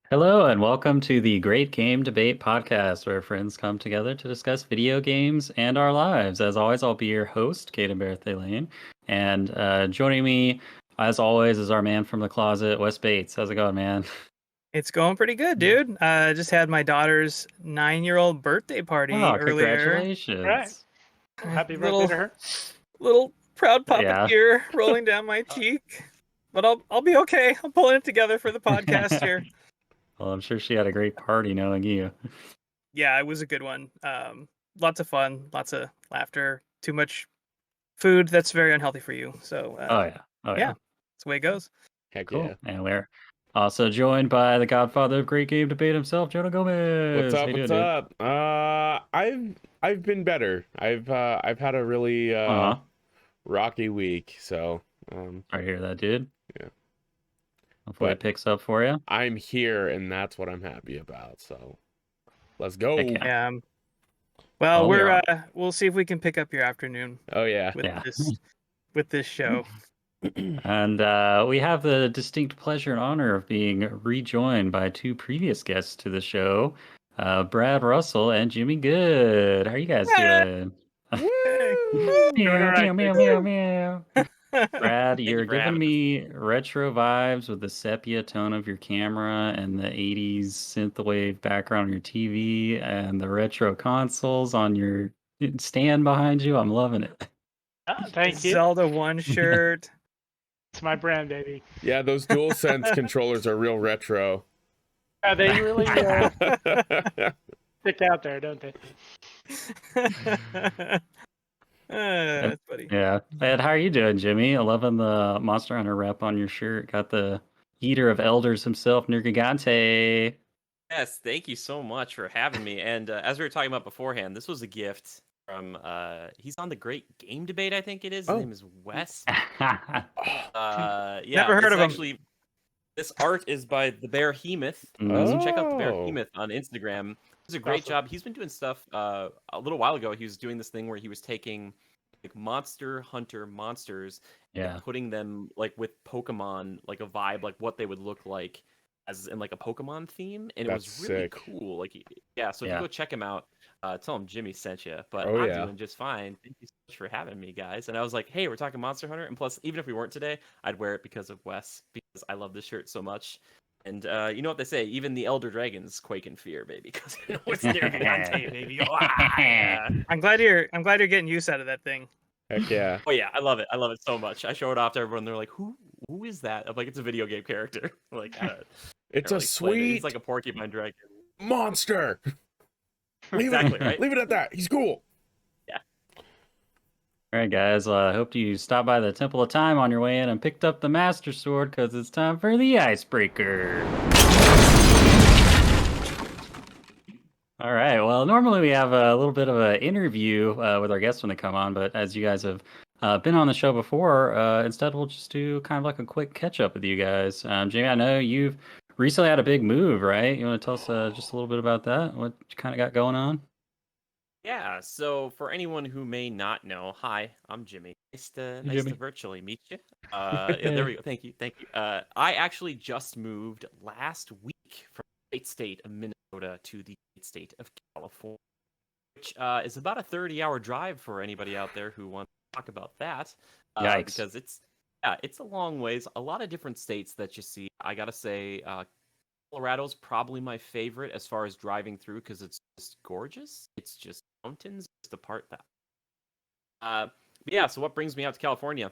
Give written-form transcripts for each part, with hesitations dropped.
Hello, and welcome to the Great Game Debate Podcast, where friends come together to discuss video games and our lives. As always, I'll be your host, Kaedhen Lane, and joining me, as always, is our man from the closet, Wes Bates. How's it going, man? It's going pretty good, dude. Just had my daughter's 9-year-old birthday party Oh, earlier. Right. congratulations! Happy Little birthday to her. little proud papa Yeah. tear rolling down my cheek, but I'll be okay. I'm pulling it together for the podcast here. Well, I'm sure she had a great party knowing you. Yeah, it was a good one. Lots of fun, lots of laughter. Too much food that's very unhealthy for you. So Oh yeah, yeah, that's the way it goes. Heck cool. yeah. And we're also joined by the godfather of Great Game Debate himself, Jonah Gomez. What's up? How you What's doing, up? I've been better. I've had a really dude? rocky week, so I hear that, dude. Yeah. Hopefully it But- picks up for you. I'm here, and that's what I'm happy about. So let's go. Heck yeah. Yeah. Well, Well, we'll see if we can pick up your afternoon Oh yeah. with Yeah. this show. And we have the distinct pleasure and honor of being rejoined by two previous guests to the show, Brad Russell and Jimmy Good. How are you guys doing? Woo! Meow, right, meow, meow, meow, meow. Brad, you're you for giving having me retro vibes with the sepia tone of your camera and the 80s synthwave background on your TV and the retro consoles on your stand behind you. I'm loving it. Thank you. Zelda 1 shirt. It's my brand, baby. Yeah, those DualSense controllers are real retro. They really stick out there, don't they? That's funny. Yeah. And how are you doing, Jimmy? I loving the Monster Hunter rep on your shirt. Got the eater of elders himself, Nergigante. Yes, thank you so much for having me. And as we were talking about beforehand, this was a gift from he's on the Great Game Debate, I think it is. His Oh. name is Wes. Oh, Yeah, Never heard this of him. actually, this art is by the Bearhemoth. So check out the Oh. Bearhemoth on Instagram. He's a great Awesome. job. He's been doing stuff a little while ago. He was doing this thing where he was taking like Monster Hunter monsters Yeah. and putting them like with Pokemon, like a vibe, like what they would look like as in like a Pokemon theme, and it was That's really sick. cool. Like, yeah, so if Yeah. you go check him out, tell him Jimmy sent you. But Oh, I'm yeah. doing just fine. Thank you so much for having me, guys. And I was like, hey, we're talking Monster Hunter, and plus, even if we weren't today, I'd wear it because of Wes, because I love this shirt so much. And you know what they say? Even the Elder Dragons quake in fear, baby, because you know it's Nergigante, baby. Ah, yeah. I'm glad you're getting use out of that thing. Heck yeah. Oh yeah, I love it. I love it so much. I show it off to everyone. They're like, "Who is that?" I'm like, "It's a video game character." Like, It's they're a like, sweet He's like a porcupine dragon. monster. Leave Exactly it, right. leave it at that. He's cool. All right, guys. I hope you stopped by the Temple of Time on your way in and picked up the Master Sword because it's time for the icebreaker. All right. Well, normally we have a little bit of an interview with our guests when they come on, but as you guys have been on the show before, instead we'll just do kind of like a quick catch up with you guys. Jamie, I know you've recently had a big move, right? You want to tell us just a little bit about that? What you kind of got going on? Yeah. So for anyone who may not know, hi, I'm Jimmy. Nice to Jimmy. virtually meet you. Yeah, there we go. Thank you. I actually just moved last week from the great state of Minnesota to the great state of California, which is about a 30-hour drive for anybody out there who wants to talk about that. Yikes. Because it's a long ways. A lot of different states that you see. I gotta say, Colorado's probably my favorite as far as driving through because it's just gorgeous. It's just mountains. It's the part that. But yeah. So what brings me out to California?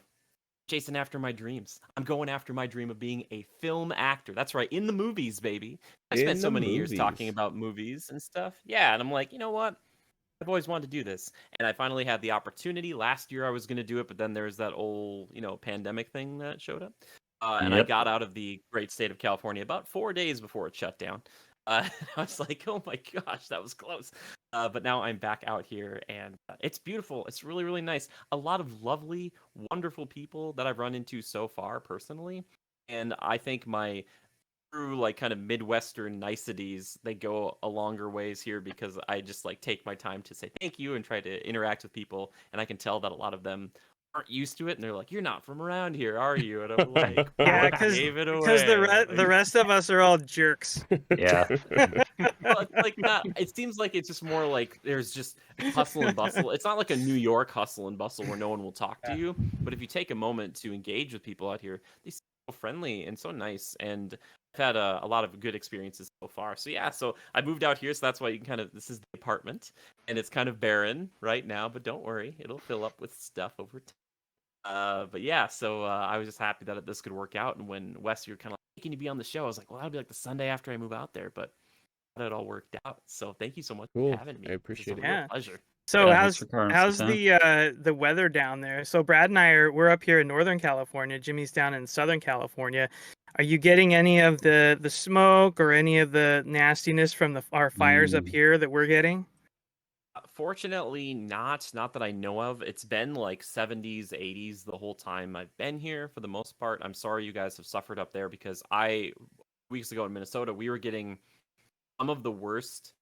Chasing after my dreams. I'm going after my dream of being a film actor. That's right, in the movies, baby. I In spent so the many years talking movies. about movies and stuff. Yeah, and I'm like, you know what? I've always wanted to do this, and I finally had the opportunity. Last year I was going to do it, but then there's that old, pandemic thing that showed up. And I Yep. got out of the great state of California about 4 days before it shut down. I was like, oh my gosh, that was close. But now I'm back out here, and it's beautiful. It's really, really nice. A lot of lovely, wonderful people that I've run into so far personally. And I think my through like kind of Midwestern niceties, they go a longer ways here because I just like take my time to say thank you and try to interact with people. And I can tell that a lot of them aren't used to it, and they're like, "You're not from around here, are you?" And I'm like, Yeah, "What because gave it the away?" rest of us are all jerks. Yeah. Well, it's like not. It seems like it's just more like there's just hustle and bustle. It's not like a New York hustle and bustle where no one will talk to you. But if you take a moment to engage with people out here, they seem so friendly and so nice. And I've had a lot of good experiences so far. So yeah, so I moved out here, so that's why you can kind of. This is the apartment, and it's kind of barren right now. But don't worry, it'll fill up with stuff over time. But yeah, so I was just happy that this could work out. And when Wes, you were kind of like, "Hey, can you be on the show?" I was like, "Well, that'll be like the Sunday after I move out there." But it all worked out. So thank you so much Cool. for having me. I appreciate It's it. a real Yeah. pleasure. So Yeah, thanks for carving how's some time. the weather down there? So Brad and we're up here in Northern California. Jimmy's down in Southern California. Are you getting any of the smoke or any of the nastiness from our fires up here that we're getting? Fortunately, not that I know of. It's been like 70s, 80s the whole time I've been here for the most part. I'm sorry you guys have suffered up there because weeks ago in Minnesota, we were getting some of the worst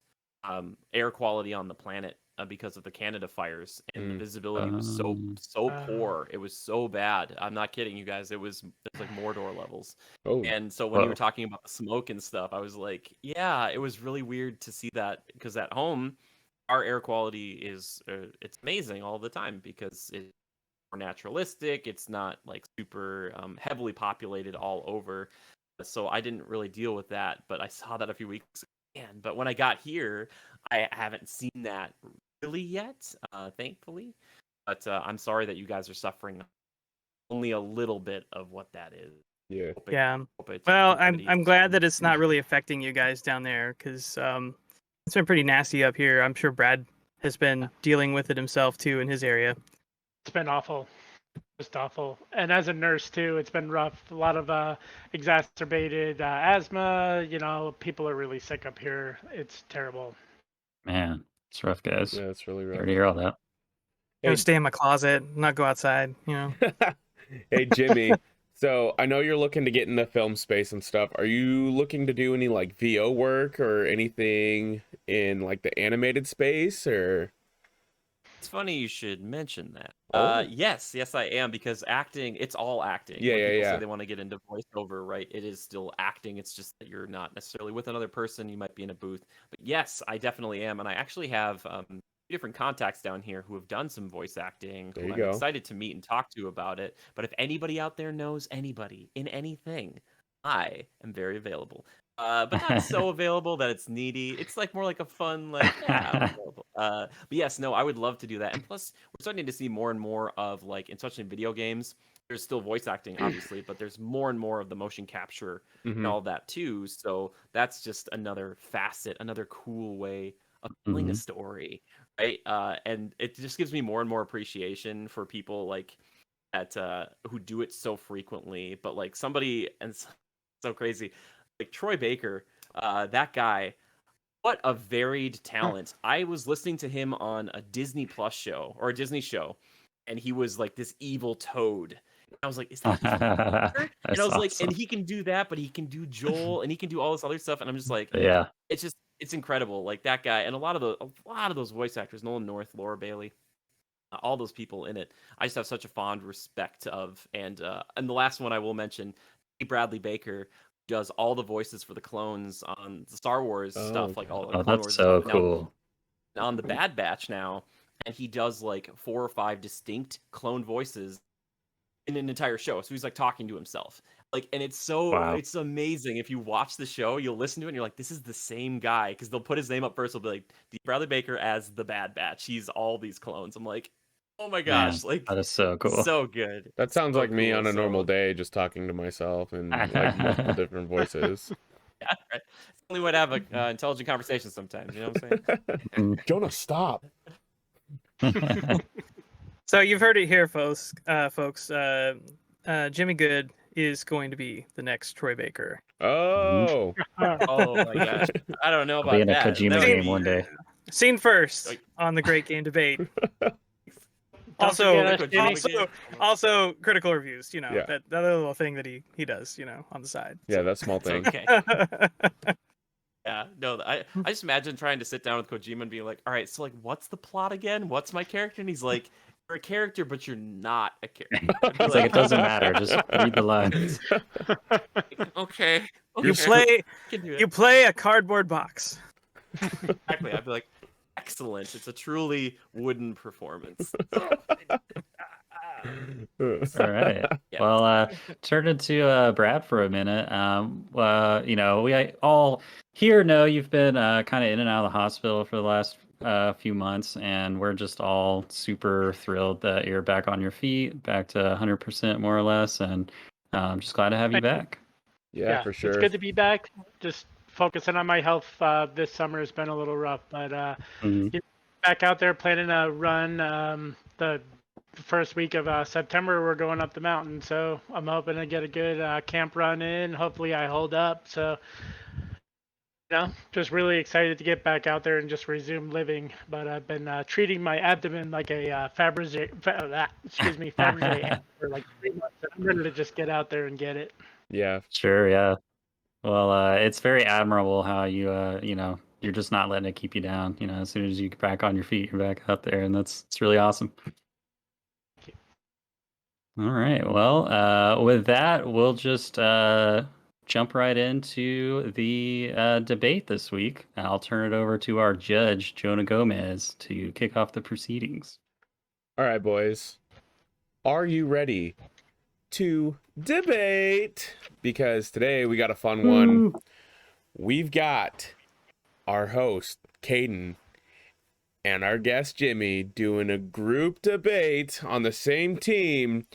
air quality on the planet because of the Canada fires, and the visibility was so poor. It was so bad. I'm not kidding you guys. It's like Mordor levels. Oh, And so when you Whoa. were talking about the smoke and stuff, I was like, yeah, it was really weird to see that because at home, our air quality is it's amazing all the time because it's more naturalistic. It's not like super heavily populated all over. So I didn't really deal with that, but I saw that a few weeks ago. But when I got here, I haven't seen that really yet, thankfully. But I'm sorry that you guys are suffering only a little bit of what that is. yeah. Yeah. Hope it's Well, remedied. I'm glad that it's not really affecting you guys down there because it's been pretty nasty up here. I'm sure Brad has been dealing with it himself too in his area. It's been awful. Just awful. And as a nurse too, it's been rough. A lot of exacerbated asthma. People are really sick up here. It's terrible. Man, it's rough, guys. Yeah, it's really Sorry rough. to hear all that. You know, Hey, stay in my closet, not go outside. hey Jimmy. So I know you're looking to get into film space and stuff. Are you looking to do any like VO work or anything in like the animated space or? It's funny you should mention that. Oh. Yes, I am because acting, it's all acting. Yeah, when yeah, people yeah. say they want to get into voiceover, right? It is still acting. It's just that you're not necessarily with another person. You might be in a booth. But yes, I definitely am, and I actually have different contacts down here who have done some voice acting. There Who you I'm go. excited to meet and talk to about it. But if anybody out there knows anybody in anything, I am very available. But not so available that it's needy. It's like more like a fun, like, yeah, I'm available. But yes, no, I would love to do that. And plus, we're starting to see more and more of like, especially in video games, there's still voice acting, obviously, but there's more and more of the motion capture and all that too. So that's just another facet, another cool way of telling a story, right? And it just gives me more and more appreciation for people like that who do it so frequently. But like somebody, and so crazy. Like Troy Baker, that guy, what a varied talent. I was listening to him on a Disney Plus show or a Disney show, and he was like this evil toad. I was like, is that Baker? And I was like, and he can do that, but he can do Joel and he can do all this other stuff. And I'm just like, Yeah. it's incredible. Like that guy and a lot of those voice actors, Nolan North, Laura Bailey, all those people in it. I just have such a fond respect of. And the last one I will mention, Bradley Baker does all the voices for the clones on the Star Wars stuff, like all the Oh, Clone that's Wars so stuff. cool. Now, on the Bad Batch now, and he does like 4 or 5 distinct clone voices in an entire show. So he's like talking to himself. Like, and it's amazing. If you watch the show, you'll listen to it and you're like, this is the same guy. Because they'll put his name up first. They'll be like, Bradley Baker as the Bad Batch. He's all these clones. I'm like, oh my gosh, Man, like that is so cool. so good. That sounds So like me cool. on a normal So- day, just talking to myself and like multiple different voices. Yeah, right. It's the only way to have an intelligent conversation sometimes. You know what I'm saying? Jonah, stop. So you've heard it here, folks. Jimmy Good is going to be the next Troy Baker. Oh, Oh my gosh, I don't know I'll be about in a that. Kojima That would game be- one day. Seen first Like- on the Great Game Debate. Don't forget us, Jimmy. Also critical reviews, you know, Yeah. that other little thing that he does, you know, on the side. Yeah, that small It's thing. okay. Yeah, no, I just imagine trying to sit down with Kojima and being like, all right, so like, what's the plot again? What's my character? And he's like, you're a character, but you're not a character. It's like it doesn't matter. Just read the lines. Okay. You play a cardboard box. Exactly. I'd be like, excellent. It's a truly wooden performance. All right. Yeah. Well, turn it to Brad for a minute. You know, we all here know you've been kind of in and out of the hospital for the last few months, and we're just all super thrilled that you're back on your feet, back to 100% more or less, and I'm just glad to have you back. Yeah, for sure. It's good to be back. Just focusing on my health this summer has been a little rough, but back out there planning a run the first week of September. We're going up the mountain, so I'm hoping to get a good camp run in. Hopefully I hold up. So, you know, just really excited to get back out there and just resume living. But I've been treating my abdomen like a Fabergé ant for like 3 months. I'm ready to just get out there and get it. Yeah. Sure, yeah. Well, it's very admirable how you, you know, you're just not letting it keep you down. You know, as soon as you get back on your feet, you're back out there, and it's really awesome. All right. Well, with that, we'll just jump right into the debate this week. I'll turn it over to our judge, Jonah Gomez, to kick off the proceedings. All right, boys. Are you ready to debate? Because today we got a fun one. We've got our host, Kaedhen, and our guest, Jimmy, doing a group debate on the same team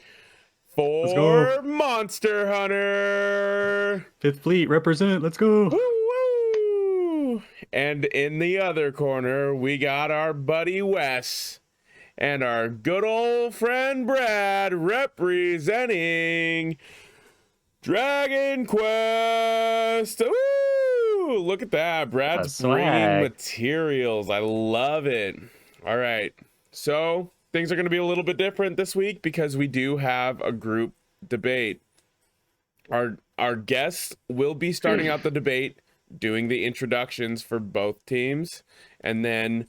for Monster Hunter. Fifth Fleet, represent. Let's go. Woo-woo! And in the other corner, we got our buddy Wes and our good old friend Brad representing Dragon Quest. Ooh, look at that. Brad's bringing materials. I love it. All right. So things are going to be a little bit different this week because we do have a group debate. Our guests will be starting out the debate, doing the introductions for both teams, and then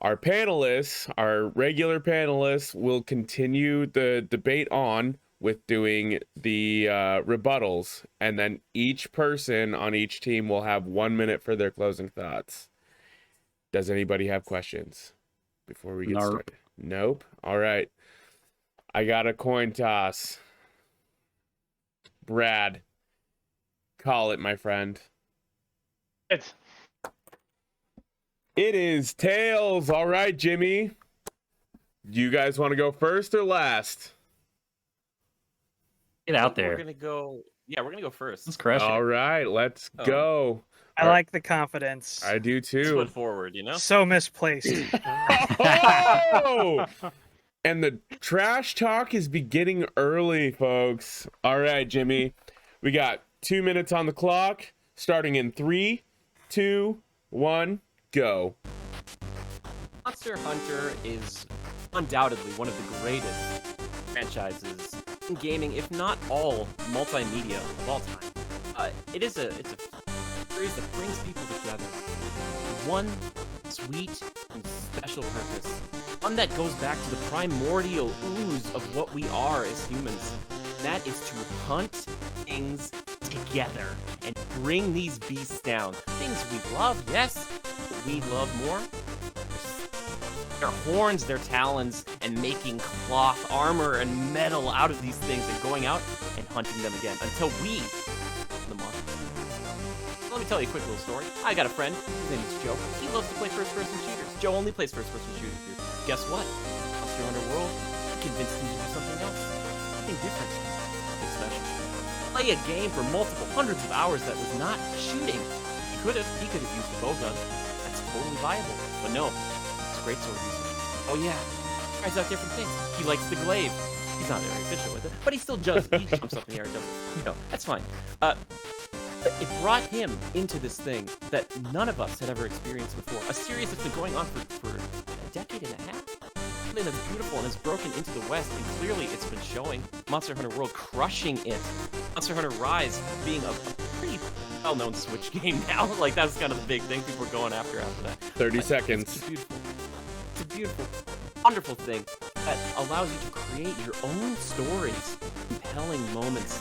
our panelists, our regular panelists, will continue the debate on with doing the rebuttals, and then each person on each team will have 1 minute for their closing thoughts. Does anybody have questions before we get started? Nope. All right. I got a coin toss. Brad, call it, my friend. It is tails. All right, Jimmy. You guys want to go first or last? Get out there. We're gonna go first. Let's crush it. All right, let's go. I like the confidence. I do too. Foot forward, you know. So misplaced. Oh! And the trash talk is beginning early, folks. All right, Jimmy. We got 2 minutes on the clock, starting in 3, 2, 1, go. Monster Hunter is undoubtedly one of the greatest franchises in gaming, if not all multimedia of all time. It's a series that brings people together. One sweet and special purpose. One that goes back to the primordial ooze of what we are as humans. That is to hunt things together and bring these beasts down. Things we love, yes, but we love more. Their horns, their talons, and making cloth, armor, and metal out of these things and going out and hunting them again until we the monster. Let me tell you a quick little story. I got a friend, his name is Joe. He loves to play first-person shooters. Joe only plays first-person shooters. Guess what? Monster Hunter World convinced him to do something else. Something different. Something special. Play a game for multiple hundreds of hours that was not shooting. He could have used a bowgun. That's totally viable. But no. Great sword user. Oh yeah, tries out different things. He likes the glaive. He's not very efficient with it, but he still does. He jumps up in the air and does it. You know, that's fine. It brought him into this thing that none of us had ever experienced before. A series that's been going on for a decade and a half. something that's beautiful and has broken into the West, and clearly it's been showing. Monster Hunter World crushing it. Monster Hunter Rise being a pretty well-known Switch game now. Like, that's kind of the big thing people are going after that. 30 seconds. It's beautiful. It's a beautiful, wonderful thing that allows you to create your own stories, compelling moments,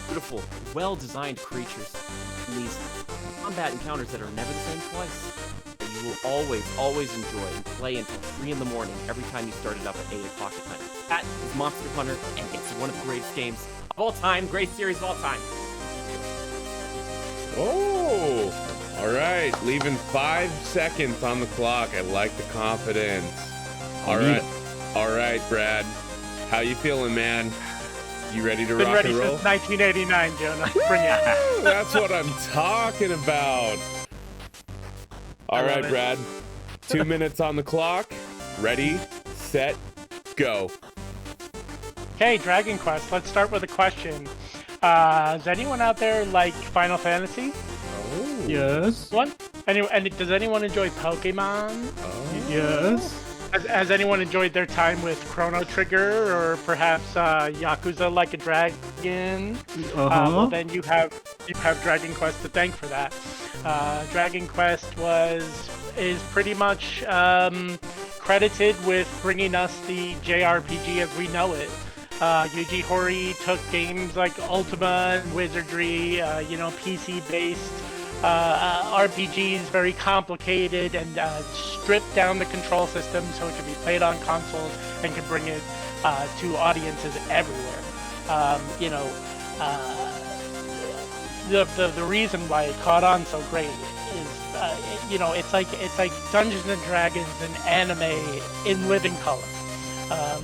beautiful, well-designed creatures, and these combat encounters that are never the same twice. That you will always enjoy and play until 3 in the morning every time you start it up at 8 o'clock at night. That is Monster Hunter, and it's one of the greatest games of all time, great series of all time. Oh, all right. Leaving 5 seconds on the clock. I like the confidence. All right, Brad. How you feeling, man? You ready to Been rock ready and roll? since 1989, Jonah. Bring it. That's what I'm talking about. All right, love it. Brad. 2 minutes on the clock. Ready, set, go. Okay, Dragon Quest. Let's start with a question. Does anyone out there like Final Fantasy? Oh. Yes. One? And does anyone enjoy Pokemon? Oh. Yes. Has anyone enjoyed their time with Chrono Trigger or perhaps Yakuza Like a Dragon? Well, then you have Dragon Quest to thank for that. Dragon Quest is pretty much credited with bringing us the JRPG as we know it. Yuji Horii took games like Ultima and Wizardry, PC-based RPGs, very complicated, and stripped down the control system so it can be played on consoles and can bring it to audiences everywhere. The reason why it caught on so great is, it's like Dungeons and Dragons and anime in living color.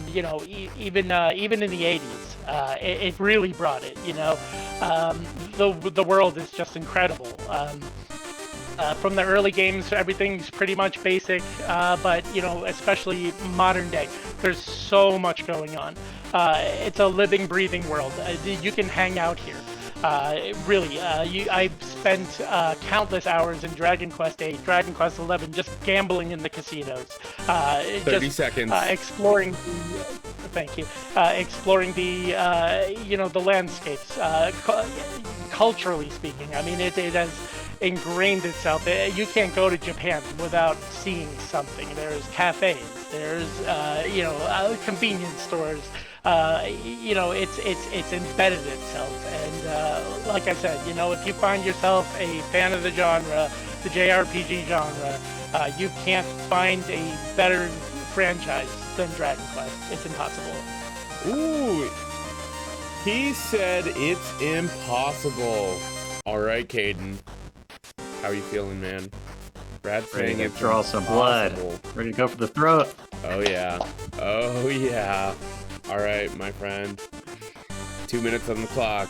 Even in the 80s, it really brought it. The world is just incredible. From the early games, everything's pretty much basic, but especially modern day, there's so much going on. It's a living, breathing world. You can hang out here. I've spent countless hours in Dragon Quest 8, Dragon Quest 11, just gambling in the casinos. 30 seconds. Exploring the landscapes. Culturally speaking, I mean, it has ingrained itself. You can't go to Japan without seeing something. There's cafes. There's convenience stores. It's embedded itself, and like I said, if you find yourself a fan of the genre, the JRPG genre, you can't find a better franchise than Dragon Quest. It's impossible. Ooh, he said it's impossible. All right, Kaedhen, how are you feeling, man? Brad's Ready saying to it's draw some blood. impossible. Ready to go for the throat. Oh yeah. Oh yeah. All right, my friend. 2 minutes on the clock.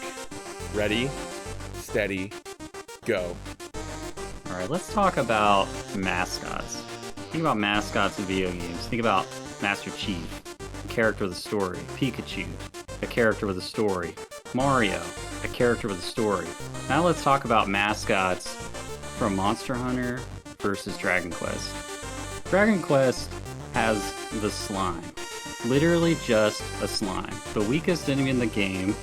Ready, steady, go. All right, let's talk about mascots. Think about mascots in video games. Think about Master Chief, a character with a story. Pikachu, a character with a story. Mario, a character with a story. Now let's talk about mascots from Monster Hunter versus Dragon Quest. Dragon Quest has the slime. Literally just a slime. The weakest enemy in the game.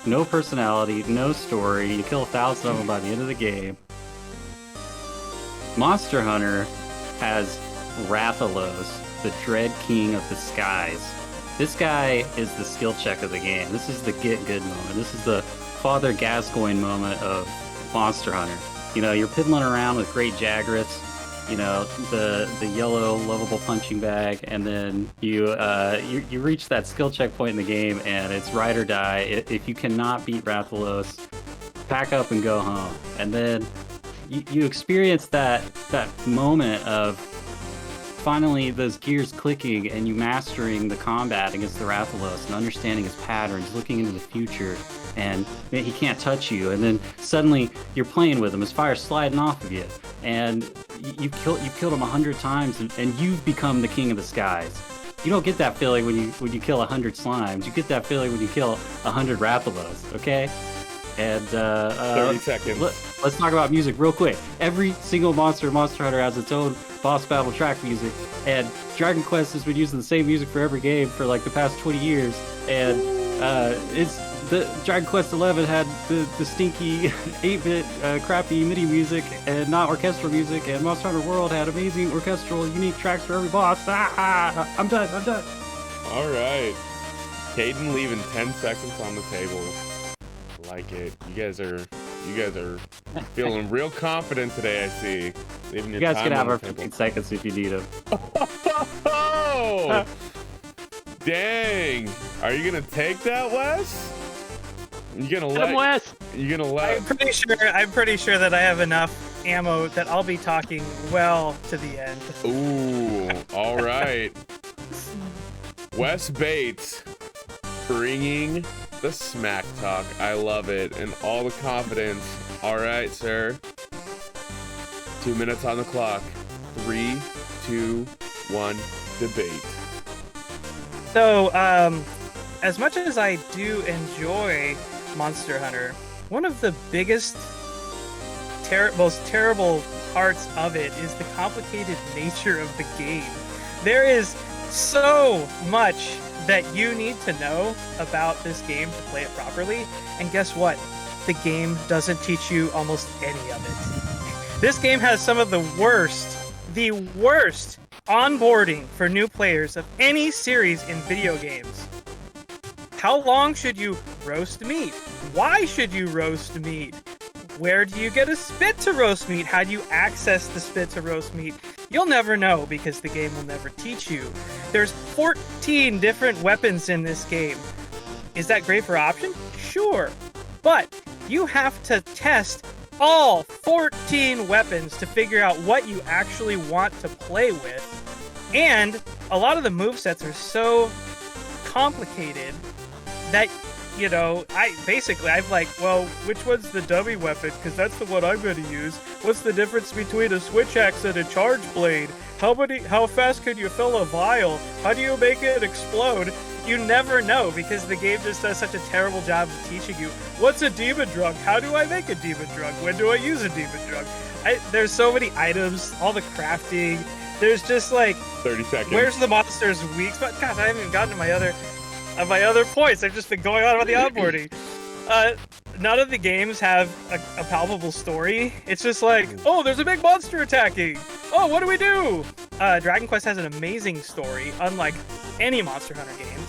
No personality, no story. You kill 1,000 of them by the end of the game. Monster Hunter has Rathalos, the Dread King of the Skies. This guy is the skill check of the game. This is the get good moment. This is the Father Gascoigne moment of Monster Hunter. You're piddling around with great Jagrets, the yellow lovable punching bag, and then you reach that skill checkpoint in the game, and it's ride or die. If you cannot beat Rathalos, pack up and go home. And then you experience that moment of finally those gears clicking and you mastering the combat against the Rathalos and understanding his patterns, looking into the future, and he can't touch you. And then suddenly you're playing with him, his fire's sliding off of you, and you've killed him 100 times, and you've become the king of the skies. You don't get that feeling when you kill 100 slimes. You get that feeling when you kill 100 Rathalos, okay? And 30 seconds. Let's talk about music real quick. Every single Monster Hunter has its own boss battle track music, and Dragon Quest has been using the same music for every game for like the past 20 years. And it's the Dragon Quest 11 had the stinky 8-bit crappy MIDI music and not orchestral music, and Monster Hunter World had amazing orchestral unique tracks for every boss. I'm done. All right. Kaedhen leaving 10 seconds on the table. Like it. You guys are feeling real confident today, I see. Leaving your You guys time can have on our the table. 15 seconds if you need them. Oh! Dang! Are you gonna take that, Wes? You gonna let? Wes. You gonna let? I'm pretty sure that I have enough ammo that I'll be talking well to the end. Ooh! All right. Wes Bates bringing the smack talk. I love it, and all the confidence. All right, sir. 2 minutes on the clock. 3, 2, 1. Debate. So, as much as I do enjoy Monster Hunter, one of the biggest, most terrible parts of it is the complicated nature of the game. There is so much that you need to know about this game to play it properly, and guess what? The game doesn't teach you almost any of it. This game has some of the worst onboarding for new players of any series in video games. How long should you roast meat? Why should you roast meat? Where do you get a spit to roast meat? How do you access the spit to roast meat? You'll never know because the game will never teach you. There's 14 different weapons in this game. Is that great for option? Sure. But you have to test all 14 weapons to figure out what you actually want to play with. And a lot of the movesets are so complicated that, you know, I've like, well, which one's the dummy weapon? Because that's the one I'm going to use. What's the difference between a switch axe and a charge blade? How fast can you fill a vial? How do you make it explode? You never know because the game just does such a terrible job of teaching you. What's a demon drug? How do I make a demon drug? When do I use a demon drug? There's so many items, all the crafting. There's just like 30 seconds. Where's the monster's weak spot? God, I haven't even gotten to my other points. I've just been going on about the onboarding. None of the games have a palpable story. It's just like, oh, there's a big monster attacking. Oh, what do we do? Dragon Quest has an amazing story, unlike any Monster Hunter game.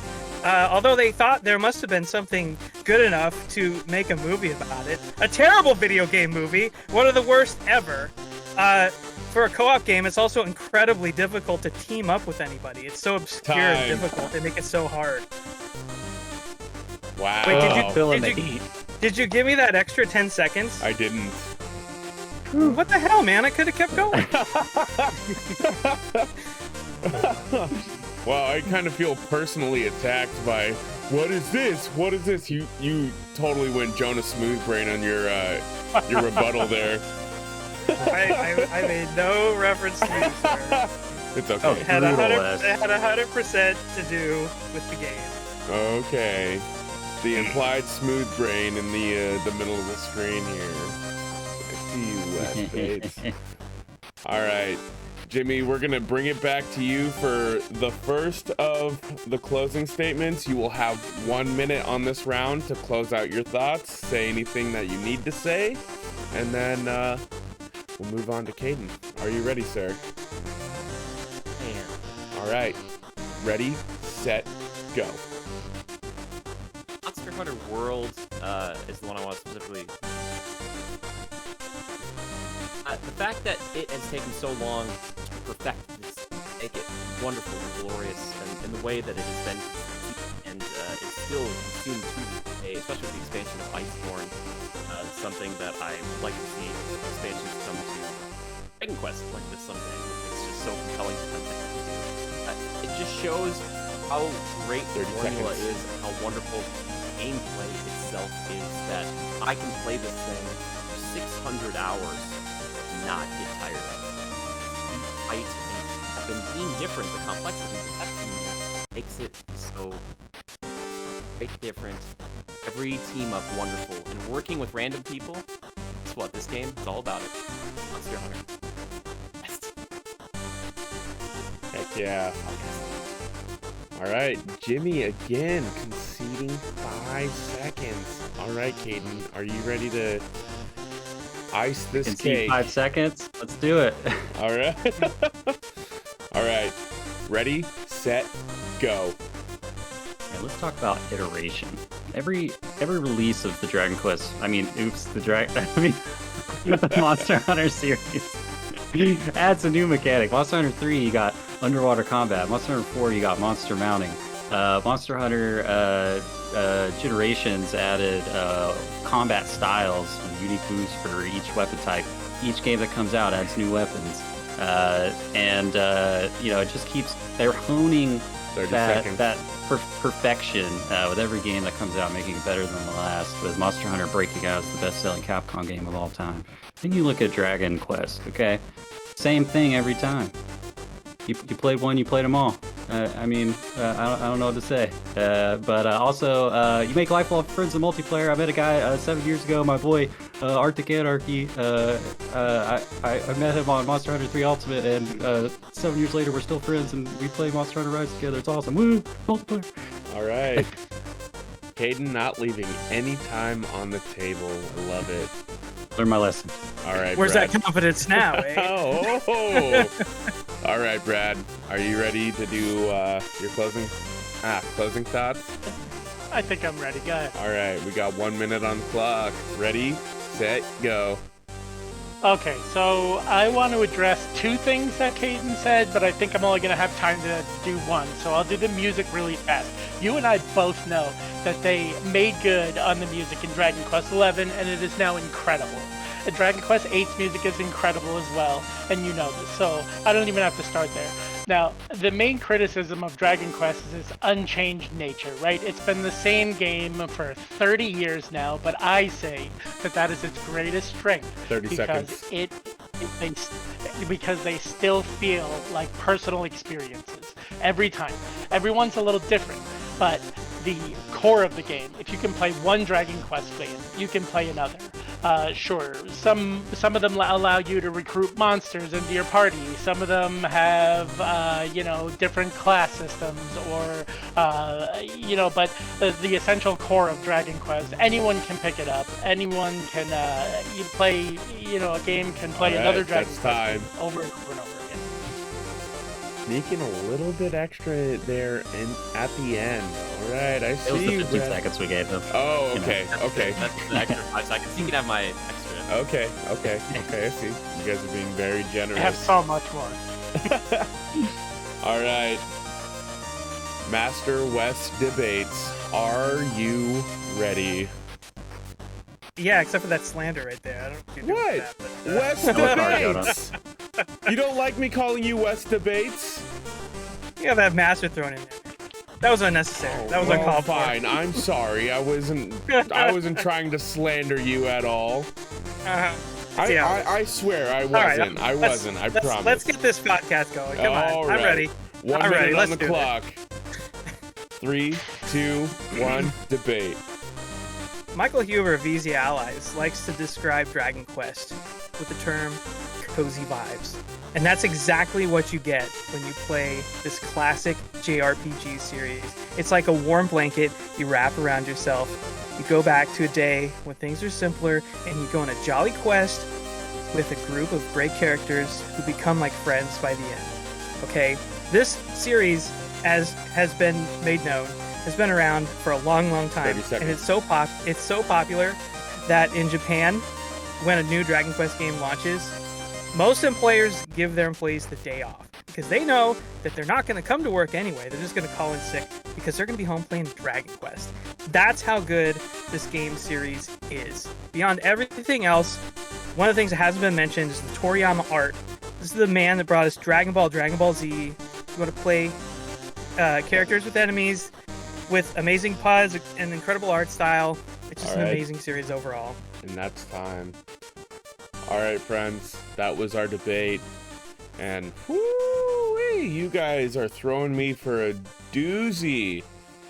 Although they thought there must have been something good enough to make a movie about it. A terrible video game movie, one of the worst ever. For a co-op game, it's also incredibly difficult to team up with anybody. It's so obscure and difficult. They make it so hard. Wow. Wait, did you give me that extra 10 seconds? I didn't. What the hell, man? I could have kept going. Well, I kind of feel personally attacked by, what is this? What is this? You totally went Jonah Smoothbrain on your rebuttal there. I made no reference to you, sir. It's okay. It had 100% to do with the game. Okay. The implied smooth brain in the middle of the screen here. I see you, Wes Bates. All right, Jimmy, we're gonna bring it back to you for the first of the closing statements. You will have 1 minute on this round to close out your thoughts, say anything that you need to say, and then we'll move on to Kaedhen. Are you ready, sir? All right, ready, set, go. Monster Hunter World is the one I want to specifically. The fact that it has taken so long to perfect this, make it wonderful and glorious, and the way that it has been, and is still consumed to this day, especially with the expansion of Iceborne, something that I would like to see expansions come to Dragon Quest like this someday. It's just so compelling to them. It just shows how great the formula is, and how wonderful gameplay itself is, that I can play this thing for 600 hours and not get tired of it. Fight and being different, the complexity of that makes it so quite different. every team up wonderful, and working with random people. That's what this game is all about. It. Monster Hunter. Yes. Heck yeah. All right, Jimmy again conceding 5 seconds. All right, Kaedhen, are you ready to ice this Concede cake? 5 seconds. Let's do it. All right. All right. Ready, set, go. Okay, let's talk about iteration. Every release of the Dragon Quest, the Monster Hunter series adds a new mechanic. Monster Hunter 3, you got underwater combat. Monster Hunter 4, you got monster mounting. Monster Hunter Generations added combat styles, unique moves for each weapon type. Each game that comes out adds new weapons. It just keeps, they're honing that perfection with every game that comes out, making it better than the last, with Monster Hunter breaking out as the best-selling Capcom game of all time. Then you look at Dragon Quest, okay? Same thing every time. You played one, you played them all. I don't know what to say. Also, you make lifelong friends in multiplayer. I met a guy 7 years ago, my boy, Arctic Anarchy. I met him on Monster Hunter 3 Ultimate, and 7 years later, we're still friends, and we play Monster Hunter Rise together. It's awesome. Woo! Multiplayer. All right. Kaedhen not leaving any time on the table. I love it. Learn my lesson. All right, Where's Brad. that confidence now, eh? Oh. All right, Brad. Are you ready to do your closing thoughts? I think I'm ready. Go ahead. All right, we got 1 minute on the clock. Ready, set, go. Okay, so I want to address 2 things that Kaedhen said, but I think I'm only going to have time to do one. So I'll do the music really fast. You and I both know that they made good on the music in Dragon Quest XI, and it is now incredible. And Dragon Quest VIII's music is incredible as well, and you know this, so I don't even have to start there. Now, the main criticism of Dragon Quest is its unchanged nature, right? It's been the same game for 30 years now, but I say that is its greatest strength. 30 seconds. Because they still feel like personal experiences every time. Everyone's a little different, but the core of the game, if you can play one Dragon Quest game, you can play another. Sure, some of them allow you to recruit monsters into your party. Some of them have, different class systems but the essential core of Dragon Quest, anyone can pick it up. Anyone can, a game can play another Dragon Quest game over and over and over again. Sneaking a little bit extra there at the end. All right, I see It was the you, 15 Brad. seconds we gave them. Oh, okay, okay. That's the extra 5 seconds. You can have my extra. Okay, I see. You guys are being very generous. I have so much more. All right. Master West debates. Are you ready? Yeah, except for that slander right there. I don't know if you're doing What? that, but, West debates. You don't like me calling you West debates? you have that master thrown in there. That was unnecessary. That was Well, uncalled for. fine. I'm sorry. I wasn't trying to slander you at all. I swear I wasn't. I promise. Let's get this podcast going. Come on. All I'm right. ready. 1 I'm minute ready. on Let's the do clock. 3, 2, 1, debate. Michael Huber of VZ Allies likes to describe Dragon Quest with the term cozy vibes. And that's exactly what you get when you play this classic JRPG series. It's like a warm blanket you wrap around yourself. You go back to a day when things are simpler and you go on a jolly quest with a group of great characters who become like friends by the end. Okay? This series, as has been made known, has been around for a long, long time. 30 seconds. And it's so popular that in Japan, when a new Dragon Quest game launches, most employers give their employees the day off because they know that they're not going to come to work anyway. They're just going to call in sick because they're going to be home playing Dragon Quest. That's how good this game series is. Beyond everything else, one of the things that hasn't been mentioned is the Toriyama art. This is the man that brought us Dragon Ball, Dragon Ball Z. You want to play characters with enemies, with amazing pods and incredible art style. It's just an amazing series overall. And that's time. All right, friends, that was our debate. And whoo-wee, you guys are throwing me for a doozy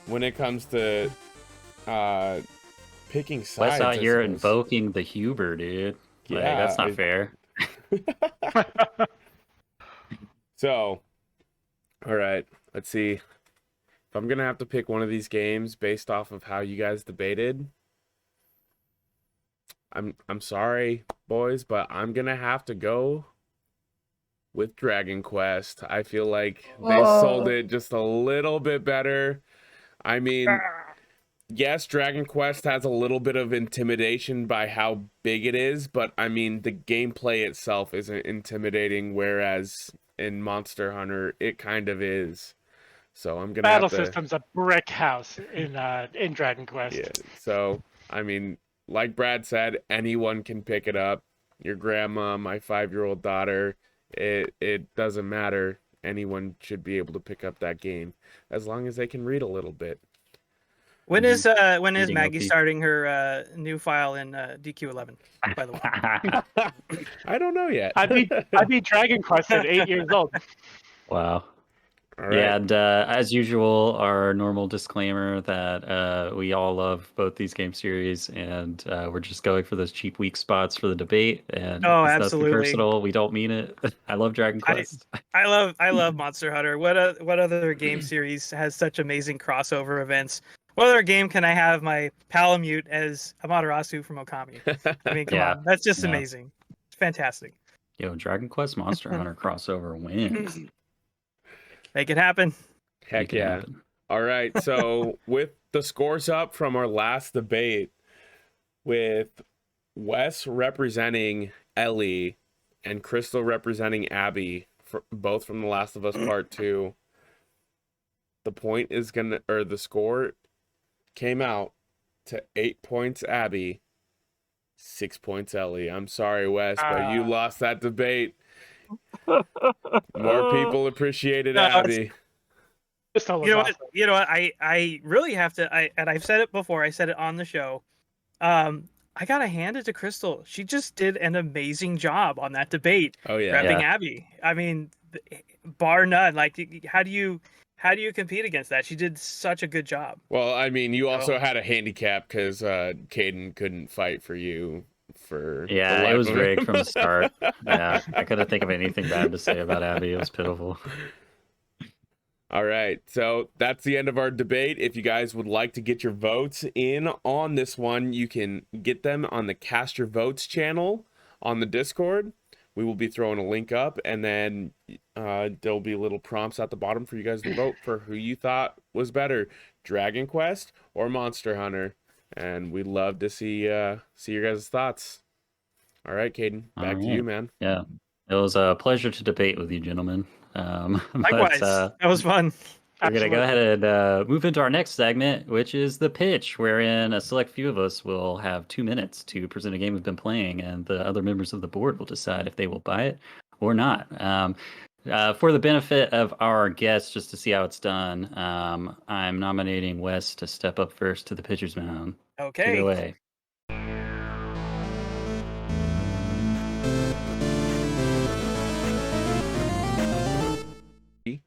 when it comes to picking sides. Wes out I here suppose. invoking the Huber, dude. Like, Yeah, that's not fair. So, all right, let's see. If I'm gonna have to pick one of these games based off of how you guys debated, I'm sorry, boys, but I'm gonna have to go with Dragon Quest. I feel like they sold it just a little bit better. I mean, yes, Dragon Quest has a little bit of intimidation by how big it is, but I mean, the gameplay itself isn't intimidating, whereas in Monster Hunter, it kind of is. So I'm gonna Battle have to, system's a brick house in Dragon Quest. yeah. So I mean, like Brad said, anyone can pick it up. Your grandma, my 5-year-old daughter, it doesn't matter. Anyone should be able to pick up that game as long as they can read a little bit. When is Reading Maggie OP. starting her new file in DQ11? By the way, I don't know yet. I beat Dragon Quest at 8 years old. Wow. All right. Yeah, and as usual, our normal disclaimer that we all love both these game series, and we're just going for those cheap, weak spots for the debate. And Oh, it's nothing absolutely. personal. We don't mean it. I love Dragon Quest. I love Monster Hunter. What other game series has such amazing crossover events? What other game can I have my Palamute as Amaterasu from Okami? I mean, come Yeah, on, that's just yeah. amazing. It's fantastic. Yo, Dragon Quest Monster Hunter crossover wins. Make it happen. Heck Make it yeah. happen. All right. So with the scores up from our last debate, with Wes representing Ellie and Crystal representing Abby, both from The Last of Us Part 2, the score came out to 8 points Abby, 6 points Ellie. I'm sorry, Wes, but you lost that debate. More people appreciated No, Abby. Crystal was You know awesome. what? You know what? I really have to. And I've said it before. I said it on the show. I gotta hand it to Crystal. She just did an amazing job on that debate, Oh yeah. repping Yeah. Abby. I mean, bar none. Like, how do you compete against that? She did such a good job. Well, I mean, you also Oh. had a handicap because Kaedhen couldn't fight for you for the Yeah, life it was of him. rigged from the start. Yeah, I couldn't think of anything bad to say about Abby. It was pitiful. All right, so that's the end of our debate. If you guys would like to get your votes in on this one, you can get them on the Cast Your Votes channel on the Discord. We will be throwing a link up, and then there'll be little prompts at the bottom for you guys to vote for who you thought was better, Dragon Quest or Monster Hunter. And we'd love to see your guys' thoughts. All right, Kaedhen, back to you, man. Yeah, it was a pleasure to debate with you, gentlemen. Likewise, that was fun. We're going to go Absolutely. ahead and move into our next segment, which is the pitch, wherein a select few of us will have 2 minutes to present a game we've been playing, and the other members of the board will decide if they will buy it or not. For the benefit of our guests, just to see how it's done, I'm nominating Wes to step up first to the pitcher's mound. Take it Okay. away. 3,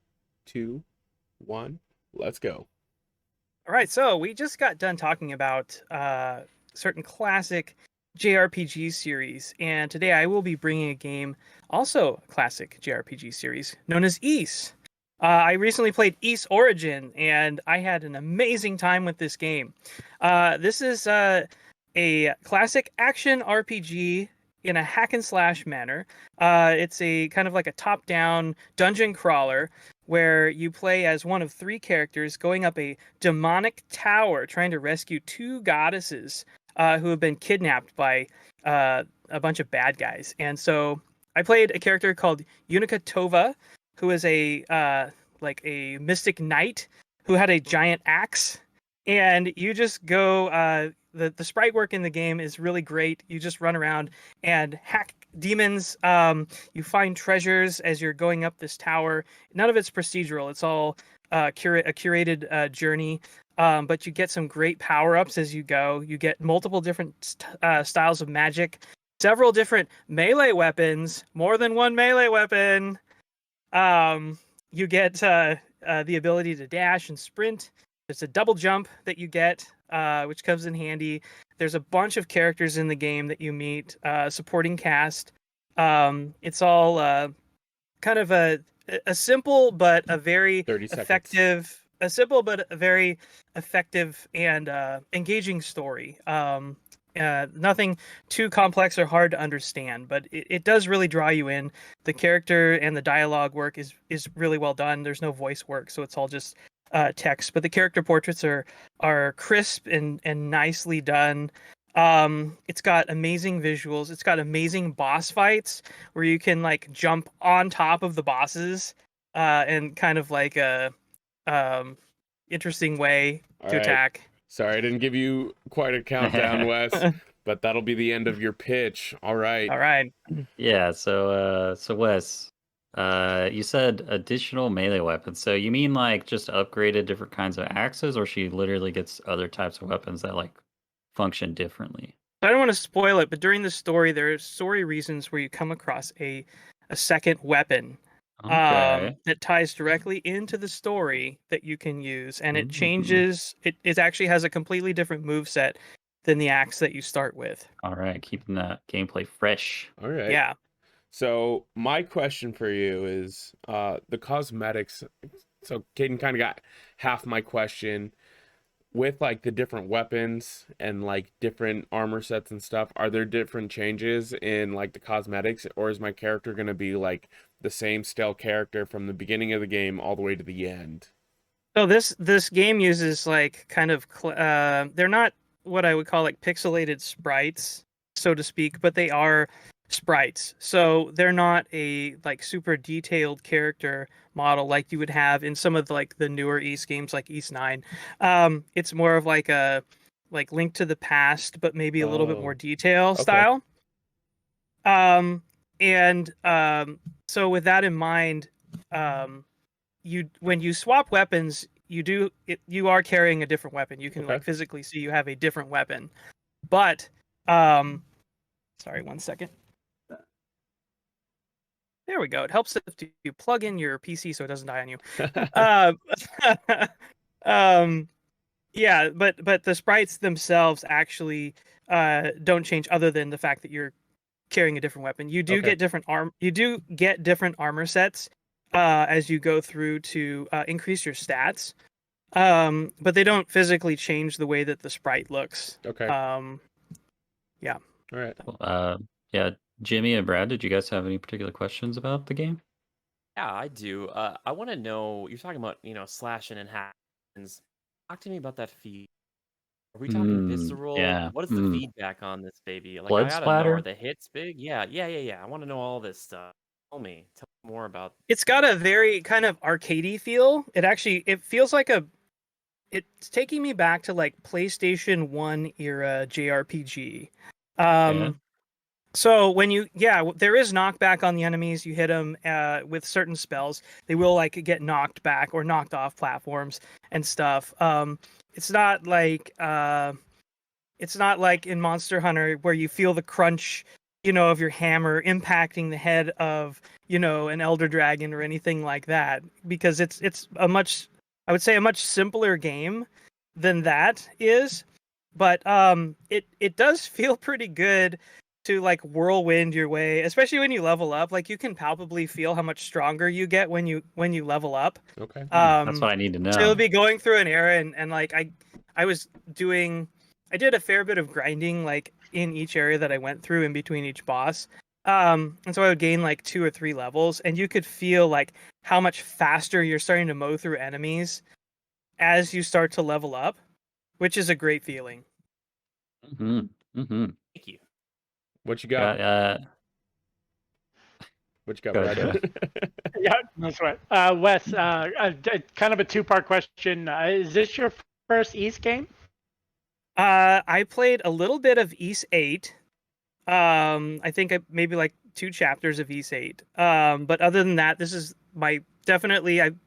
2, 1, let's go. All right, so we just got done talking about certain classic JRPG series, and today I will be bringing a game, also a classic JRPG series, known as Ys. I recently played Ys Origin, and I had an amazing time with this game. This is a classic action RPG in a hack and slash manner. It's a kind of like a top-down dungeon crawler where you play as one of 3 characters going up a demonic tower trying to rescue 2 goddesses who have been kidnapped by a bunch of bad guys. And so I played a character called Unica Tova, who is a mystic knight who had a giant axe. And you just go, the sprite work in the game is really great. You just run around and hack demons. You find treasures as you're going up this tower. None of it's procedural. It's all a curated journey. But you get some great power-ups as you go. You get multiple different styles of magic, several different melee weapons, more than one melee weapon. You get the ability to dash and sprint. There's a double jump that you get. which comes in handy. There's a bunch of characters in the game that you meet, supporting cast. It's all kind of a simple but a very 30 seconds. effective, a simple but a very effective and engaging story. Nothing too complex or hard to understand, but it does really draw you in. The character and the dialogue work is really well done. There's no voice work, so it's all just text. But the character portraits are crisp and nicely done. It's got amazing visuals. It's got amazing boss fights where you can like jump on top of the bosses and kind of like a interesting way All to right. attack. Sorry, I didn't give you quite a countdown, Wes, but that'll be the end of your pitch. All right. All right. Yeah, so Wes, you said additional melee weapons. So you mean like just upgraded different kinds of axes, or she literally gets other types of weapons that like function differently? I don't want to spoil it, but during the story, there are story reasons where you come across a second weapon Okay. that ties directly into the story that you can use, and it Mhm. changes. It actually has a completely different move set than the axe that you start with. All right, keeping that gameplay fresh. All right. Yeah. So my question for you is the cosmetics. So Kaedhen kind of got half my question. With like the different weapons and like different armor sets and stuff, are there different changes in like the cosmetics, or is my character going to be like the same style character from the beginning of the game all the way to the end? So this game uses like kind of they're not what I would call like pixelated sprites, so to speak, but they are sprites. So they're not a like super detailed character model like you would have in some of like the newer East games like East 9. It's more of like a like Link to the Past, but maybe a little bit more detail okay. style. So with that in mind, you when you swap weapons, you are carrying a different weapon. You can Okay. like physically see you have a different weapon. But sorry, 1 second. There we go. It helps if you plug in your PC so it doesn't die on you. Yeah, but the sprites themselves actually don't change other than the fact that you're carrying a different weapon. You do Okay. get different armor sets as you go through to increase your stats. But they don't physically change the way that the sprite looks. Okay. Yeah. All right. Yeah, Jimmy and Brad, did you guys have any particular questions about the game? Yeah, I do. I want to know. You're talking about slashing and hackings. Talk to me about that feed. Are we talking visceral? Yeah. What is the feedback on this baby? Like, Blood I gotta know. Are splatter? the hits big? Yeah. I want to know all this stuff. Tell me more about. It's got a very kind of arcadey feel. It feels like it's taking me back to like PlayStation 1 era JRPG. Yeah. So there is knockback on the enemies. You hit them with certain spells. They will like get knocked back or knocked off platforms and stuff. It's not like in Monster Hunter where you feel the crunch, of your hammer impacting the head of, an elder dragon or anything like that, because it's a much simpler game than that is. But it does feel pretty good to like whirlwind your way, especially when you level up. Like you can palpably feel how much stronger you get when you level up. Okay. That's what I need to know. So you'll be going through an era and like I did a fair bit of grinding like in each area that I went through in between each boss. And so I would gain like 2 or 3 levels, and you could feel like how much faster you're starting to mow through enemies as you start to level up, which is a great feeling. Thank you. What you got? What you got, Go ahead, Brad? Yeah, that's right. Wes, kind of a two-part question. Is this your first East game? I played a little bit of East 8. I think maybe like 2 chapters of East 8. But other than that, this is I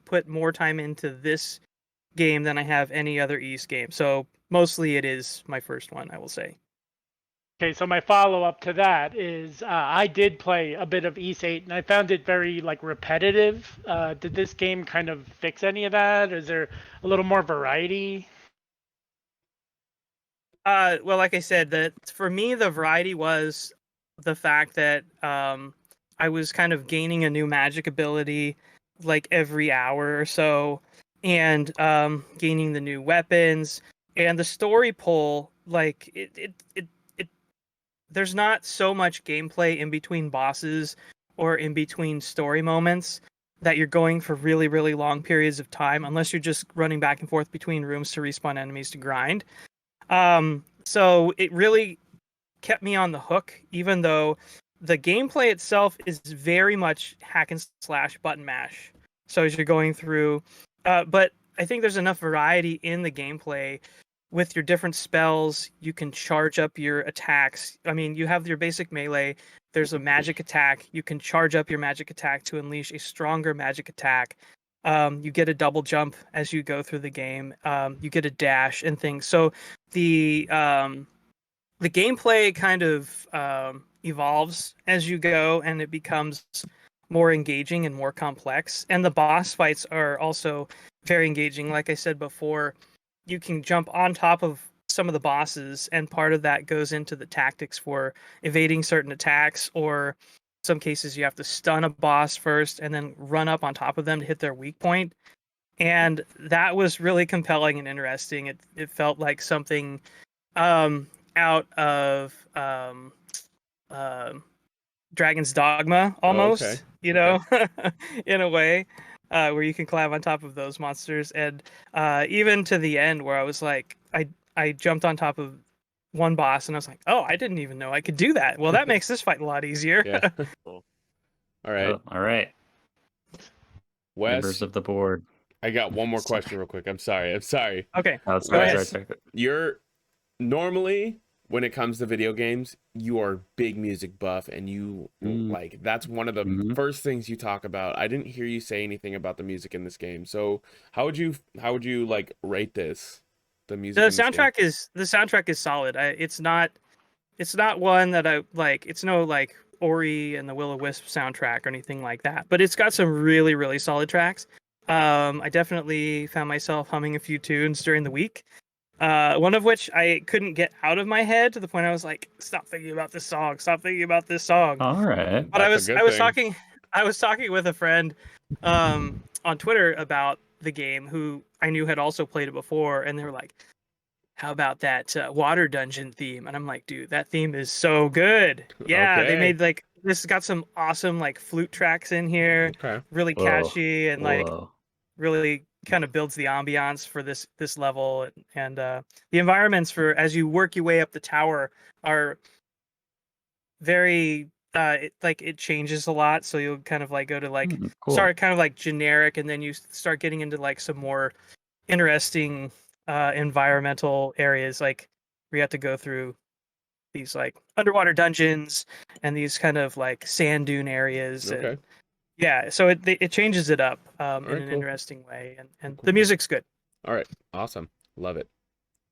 put more time into this game than I have any other East game. So mostly it is my first one, I will say. Okay, so my follow-up to that is I did play a bit of East 8, and I found it very like repetitive. Did this game kind of fix any of that? Is there a little more variety? Well, like I said, that for me the variety was the fact that I was kind of gaining a new magic ability like every hour or so, and gaining the new weapons and the story pull. Like it there's not so much gameplay in between bosses or in between story moments that you're going for really, really long periods of time, unless you're just running back and forth between rooms to respawn enemies to grind. So it really kept me on the hook, even though the gameplay itself is very much hack and slash button mash. So as you're going through, but I think there's enough variety in the gameplay with your different spells. You can charge up your attacks. I mean, you have your basic melee. There's a magic attack. You can charge up your magic attack to unleash a stronger magic attack. You get a double jump as you go through the game. You get a dash and things. So the gameplay kind of evolves as you go, and it becomes more engaging and more complex. And the boss fights are also very engaging. Like I said before, you can jump on top of some of the bosses, and part of that goes into the tactics for evading certain attacks, or some cases you have to stun a boss first and then run up on top of them to hit their weak point. And that was really compelling and interesting. It felt like something out of Dragon's Dogma almost, okay. you know, in a way, where you can climb on top of those monsters. And even to the end where I was like, I jumped on top of one boss and I was like, oh, I didn't even know I could do that. Well, that makes this fight a lot easier. Yeah. Cool. All right. Oh, all right. Members Wes, of the board. I got one more question real quick. I'm sorry. Okay. Oh, Go ahead. sorry. You're normally, when it comes to video games, you are big music buff, and you like that's one of the first things you talk about. I didn't hear you say anything about the music in this game. So how would you like rate this? The music. The in this game? soundtrack is solid. It's not one that I like. It's no like Ori and the Will-O-Wisp soundtrack or anything like that. But it's got some really, really solid tracks. I definitely found myself humming a few tunes during the week. One of which I couldn't get out of my head to the point I was like, "Stop thinking about this song. Stop thinking about this song." All right. But I was talking with a friend on Twitter about the game who I knew had also played it before, and they were like, how about that water dungeon theme? And I'm like, dude, that theme is so good. Yeah, they Okay. made like this got some awesome like flute tracks in here, Okay. really Whoa. catchy, and like Whoa. really kind of builds the ambiance for this level. And the environments for as you work your way up the tower are very it changes a lot. So you'll kind of like go to like Cool. start kind of like generic, and then you start getting into like some more interesting environmental areas, like where you have to go through these like underwater dungeons and these kind of like sand dune areas. Okay. And yeah, so it changes it up in right, an cool. interesting way, and Cool. the music's good. All right. Awesome. Love it.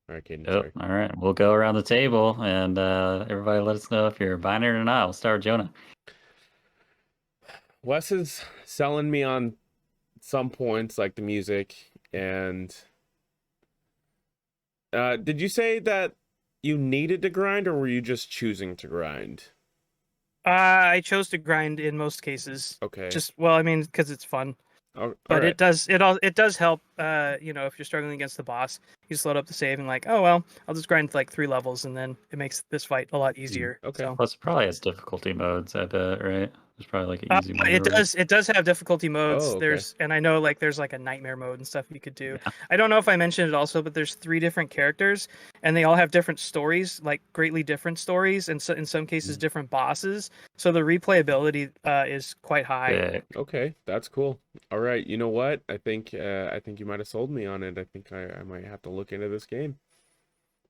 All right, Kaedhen. Yep. Sorry. All right. We'll go around the table, and everybody let us know if you're buying it or not. We'll start with Jonah. Wes is selling me on some points, like the music, and did you say that you needed to grind, or were you just choosing to grind? I chose to grind in most cases. Okay. Just well, I mean, because it's fun. All But right. it does help. You know, if you're struggling against the boss, you just load up the save and like, oh well, I'll just grind like 3 levels, and then it makes this fight a lot easier. Okay. So. Plus, it probably has difficulty modes, I bet, right? There's probably like an easy mode. It does have difficulty modes. Oh, okay. There's and I know like there's like a nightmare mode and stuff you could do. Yeah. I don't know if I mentioned it also, but there's 3 different characters, and they all have different stories, like greatly different stories, and so in some cases different bosses. So the replayability is quite high. Yeah. Okay, that's cool. All right, you know what? I think you might have sold me on it. I think I might have to look into this game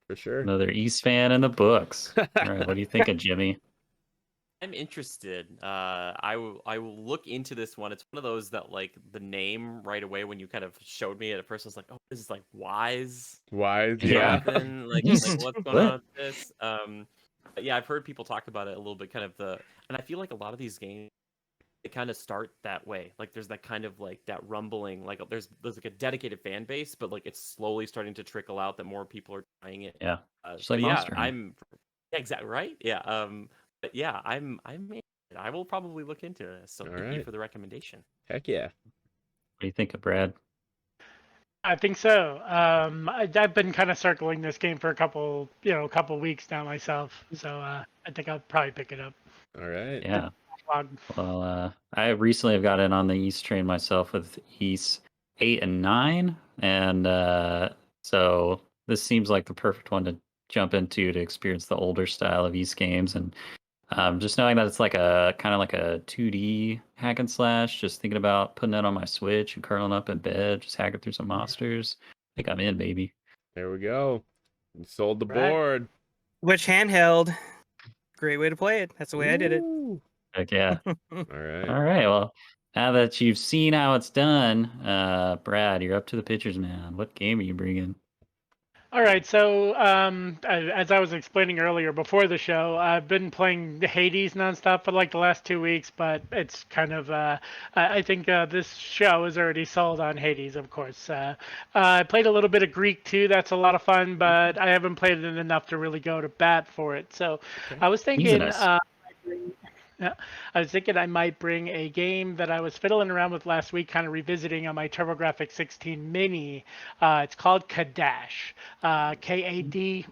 for sure. Another East fan in the books. All right. What do you think of Jimmy? I'm interested. I will look into this one. It's one of those that like the name right away when you kind of showed me it at first, I was like, oh, this is like Wise. Wise, Yeah. yeah. Like what's going on with this? But yeah, I've heard people talk about it a little bit, kind of and I feel like a lot of these games they kind of start that way. Like there's that kind of like that rumbling, like there's like a dedicated fan base, but like it's slowly starting to trickle out that more people are trying it. Yeah, just like But yeah, Monster Hunter. yeah, exactly right. Yeah. But yeah, I will probably look into this. So All thank you right. for the recommendation. Heck yeah. What do you think of Brad? I think so. I've been kind of circling this game for a couple weeks now myself. So I think I'll probably pick it up. All right. Yeah. Log. Well, I recently have got in on the East train myself with East 8 and 9, and so this seems like the perfect one to jump into to experience the older style of East games, and just knowing that it's like a kind of like a 2D hack and slash, just thinking about putting it on my Switch and curling up in bed, just hacking through some monsters. I think I'm in, baby. There we go. You sold the Right. board. Which handheld? Great way to play it. That's the way I did it. Ooh. Heck yeah. All right. All right. Well, now that you've seen how it's done, Brad, you're up to the pitchers, man. What game are you bringing? All right, so as I was explaining earlier before the show, I've been playing Hades nonstop for like the last 2 weeks, but it's kind of I think this show is already sold on Hades, of course. I played a little bit of Greek too. That's a lot of fun, but I haven't played it enough to really go to bat for it. So Okay. I was thinking. Teasing us. Yeah, I was thinking I might bring a game that I was fiddling around with last week, kind of revisiting on my TurboGrafx 16 Mini. It's called Cadash. K-A-D,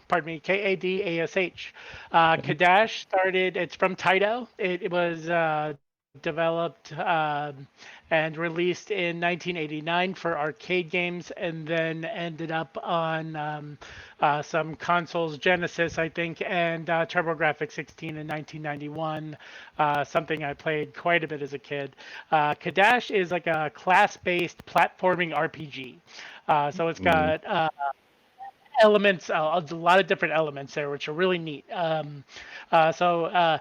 pardon me, K-A-D-A-S-H. Cadash started, it's from Taito. It was developed and released in 1989 for arcade games, and then ended up on some consoles, Genesis, I think, and TurboGrafx 16 in 1991. Something I played quite a bit as a kid. Cadash is like a class-based platforming RPG. So it's got elements, a lot of different elements there, which are really neat. Like I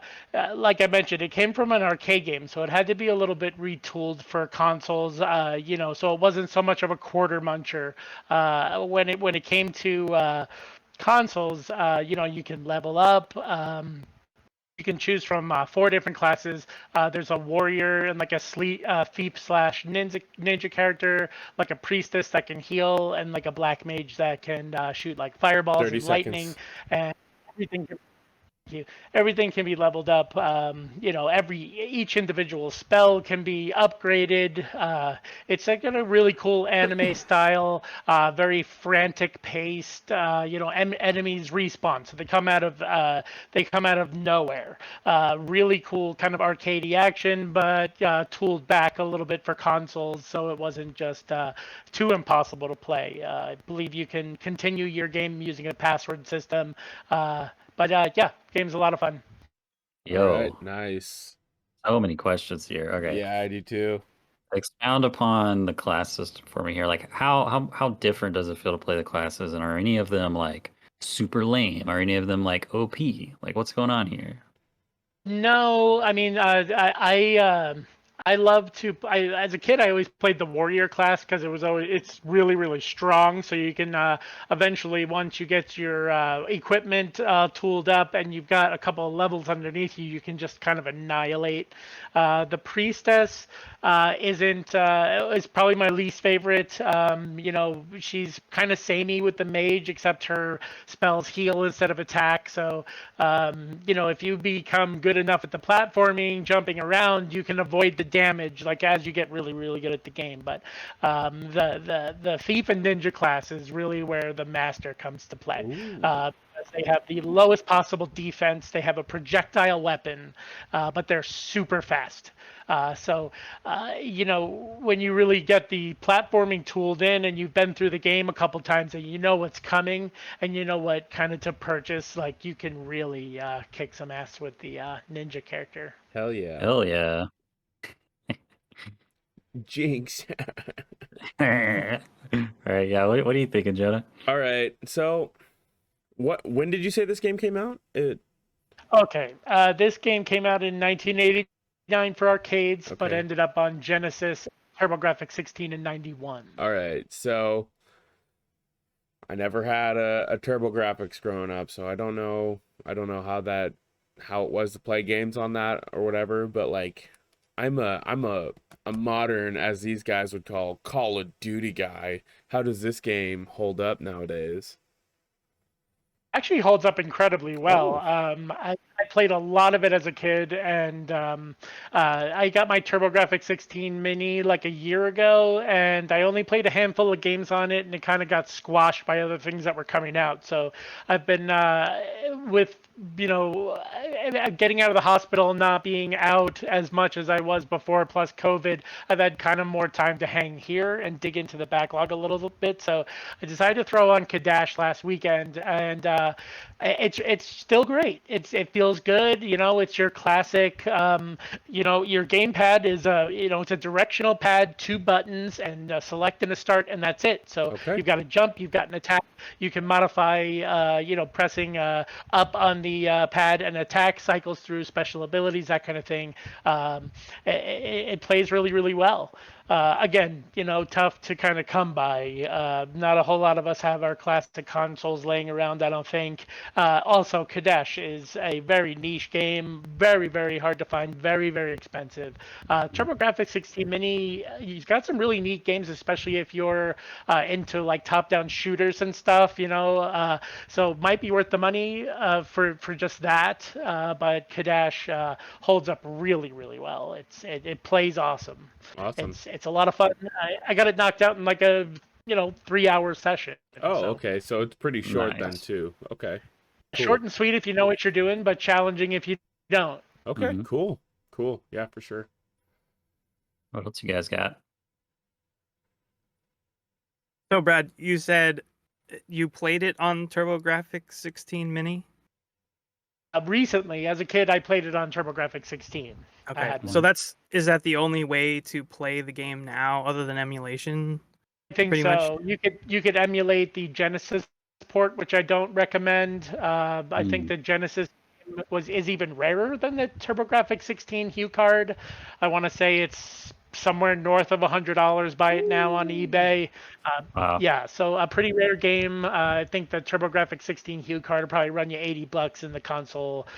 mentioned, it came from an arcade game, so it had to be a little bit retooled for consoles. So it wasn't so much of a quarter muncher. When it came to consoles, you can level up. You can choose from 4 different classes. There's a warrior and like a thief slash ninja character, like a priestess that can heal, and like a black mage that can shoot like fireballs 30 and lightning, seconds. and everything. Everything can be leveled up. Each individual spell can be upgraded. It's like a really cool anime style, very frantic paced. Enemies respawn, so they come out of nowhere. Really cool kind of arcadey action, but tooled back a little bit for consoles, so it wasn't just too impossible to play. I believe you can continue your game using a password system. Yeah, game's a lot of fun. Yo, All right. Nice. so many questions here. Okay. Yeah, I do too. Expound upon the class system for me here. Like, how different does it feel to play the classes, and are any of them like super lame? Are any of them like OP? Like, what's going on here? No, I mean, I love to. As a kid, I always played the warrior class because it's really really strong. So you can eventually, once you get your equipment tooled up and you've got a couple of levels underneath you, you can just kind of annihilate. The priestess is probably my least favorite. She's kind of samey with the mage, except her spells heal instead of attack. So if you become good enough at the platforming, jumping around, you can avoid the damage like as you get really really good at the game. But the thief and ninja class is really where the master comes to play. They have the lowest possible defense. They have a projectile weapon, but they're super fast. When you really get the platforming tooled in and you've been through the game a couple times and you know what's coming and you know what kind of to purchase, like you can really kick some ass with the ninja character. Hell yeah. Hell yeah. Jinx. All right. Yeah. What are you thinking, Jonah? All right. So, when did you say this game came out? Okay. This game came out in 1989 for arcades, but Okay. ended up on Genesis, TurboGrafx 16 in 91. All right. So, I never had a TurboGrafx growing up, so I don't know how it was to play games on that or whatever, but like I'm a modern, as these guys would call, Call of Duty guy. How does this game hold up nowadays? Actually holds up incredibly well. Oh. I played a lot of it as a kid, and I got my TurboGrafx 16 Mini like a year ago, and I only played a handful of games on it, and it kind of got squashed by other things that were coming out. So I've been with getting out of the hospital, not being out as much as I was before, plus COVID. I've had kind of more time to hang here and dig into the backlog a little bit. So I decided to throw on Cadash last weekend, and it's still great. It feels good. It's your classic. Your gamepad is it's a directional pad, 2 buttons, and select and a start, and that's it. So Okay. you've got a jump, you've got an attack. You can modify, pressing up on the pad, and attack cycles through special abilities, that kind of thing. It plays really, really well. Again, tough to kind of come by. Not a whole lot of us have our classic consoles laying around, I don't think. Also, Kadesh is a very niche game, very, very hard to find, very, very expensive. TurboGrafx 16 Mini, you've got some really neat games, especially if you're into like top-down shooters and stuff, so might be worth the money for just that. But Kadesh holds up really, really well. It plays awesome. Awesome. It's a lot of fun. I got it knocked out in like a 3-hour session. Oh, So okay. So it's pretty short then Nice. too. Okay. Cool. short and sweet if you know what you're doing, but challenging if you don't. Okay, Mhm. cool. Yeah, for sure. What else you guys got? So, Brad, you said you played it on TurboGrafx 16 Mini? Recently, as a kid, I played it on TurboGrafx 16. I Okay. had So one. is that the only way to play the game now other than emulation? I think pretty so. You could emulate the Genesis port, which I don't recommend. I think the Genesis is even rarer than the TurboGrafx 16 Hue card. I want to say it's somewhere north of $100. Buy it now on eBay. Wow. Yeah, so a pretty rare game. I think the TurboGrafx 16 Hue card will probably run you $80 in the console.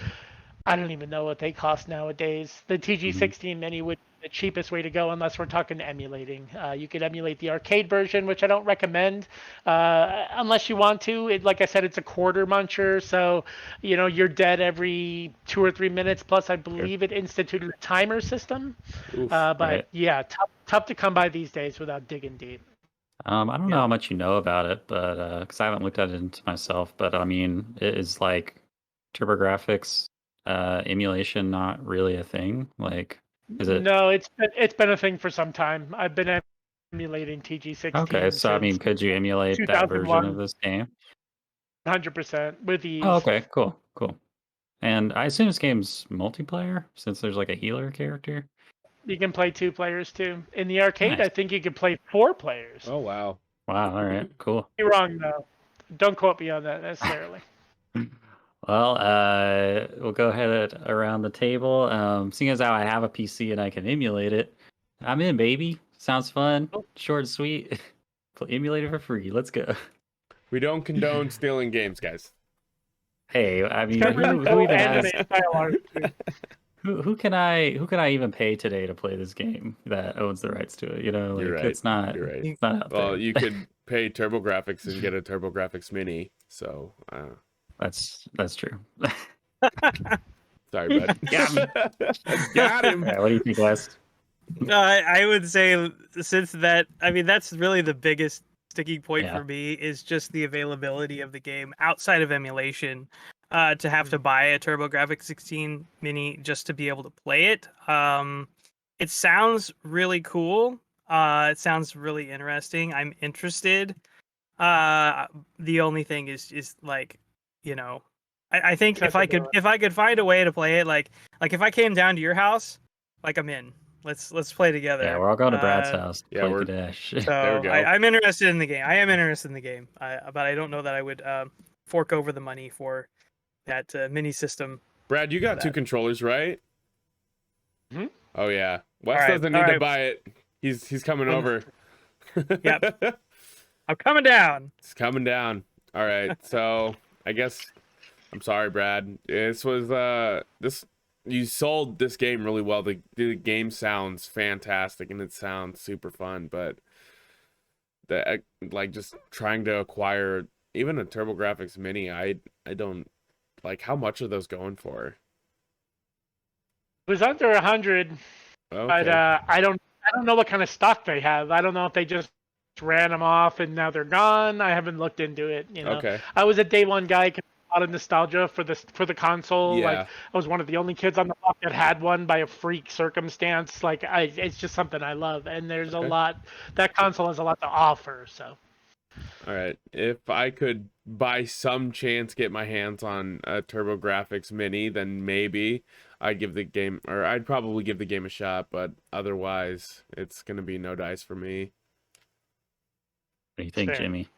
I don't even know what they cost nowadays. The TG16 Mini would be the cheapest way to go, unless we're talking emulating. You could emulate the arcade version, which I don't recommend unless you want to. Like I said, it's a quarter muncher, so you're dead every 2 or 3 minutes. Plus, I believe it instituted a timer system. Oof. But Right. yeah, tough to come by these days without digging deep. I don't know how much you know about it, but because I haven't looked at it into myself, but I mean, is like TurboGrafx emulation not really a thing? Like, is it? No, it's been a thing for some time. I've been emulating TG16 Okay, so I mean, since could you emulate that version of 2001, this game? 100% with Oh, ease. okay, cool. And I assume this game's multiplayer since there's like a healer character. You can play 2 players too. In the arcade, Nice. I think you could play 4 players. Oh wow. Wow, all right, cool. You're wrong though. Don't quote me on that necessarily. Well, we'll go ahead around the table. Seeing as how I have a PC and I can emulate it, I'm in, baby. Sounds fun, short and sweet. Emulate it for free. Let's go. We don't condone stealing games, guys. Hey, I mean, Got who even and has an style who can I even pay today to play this game that owns the rights to it? Like You're right. it's not You're right. it's not out Well, there. you could pay TurboGrafx and get a TurboGrafx Mini. So, That's true. sorry, bud. Got me. Got him. Yeah, what do you think, Wes? I would say since that's really the biggest sticking point Yeah. for me is just the availability of the game outside of emulation. To have to buy a TurboGrafx 16 Mini just to be able to play it. It sounds really cool. It sounds really interesting. I'm interested. The only thing is like, I think if I could find a way to play it, like if I came down to your house, like I'm in. Let's play together. Yeah, we're all going to Brad's house. To yeah, play we're- Kadesh. So There we go. I'm interested in the game. I am interested in the game, but I don't know that I would fork over the money for that mini system. Brad, you got 2 controllers, right? Mhm. Oh yeah. Wes All right, doesn't need all to right. buy it. He's coming over. Yep. I'm coming down. It's coming down. All right. So I guess I'm sorry, Brad. This was you sold this game really well. The game sounds fantastic and it sounds super fun, but like just trying to acquire even a TurboGrafx Mini, I don't like how much are those going for? It was under 100, but Okay. I don't know what kind of stock they have. I don't know if they just ran them off and now they're gone. I haven't looked into it. Okay. I was a day one guy. A lot of nostalgia for the console. Like Yeah. I was one of the only kids on the block that had one by a freak circumstance. Like it's just something I love, and there's a Okay. lot. That console has a lot to offer. So. All right. If I could by some chance get my hands on a TurboGrafx Mini, then maybe I'd probably give the game a shot, but otherwise it's gonna be no dice for me. What do you think, Fair. Jimmy?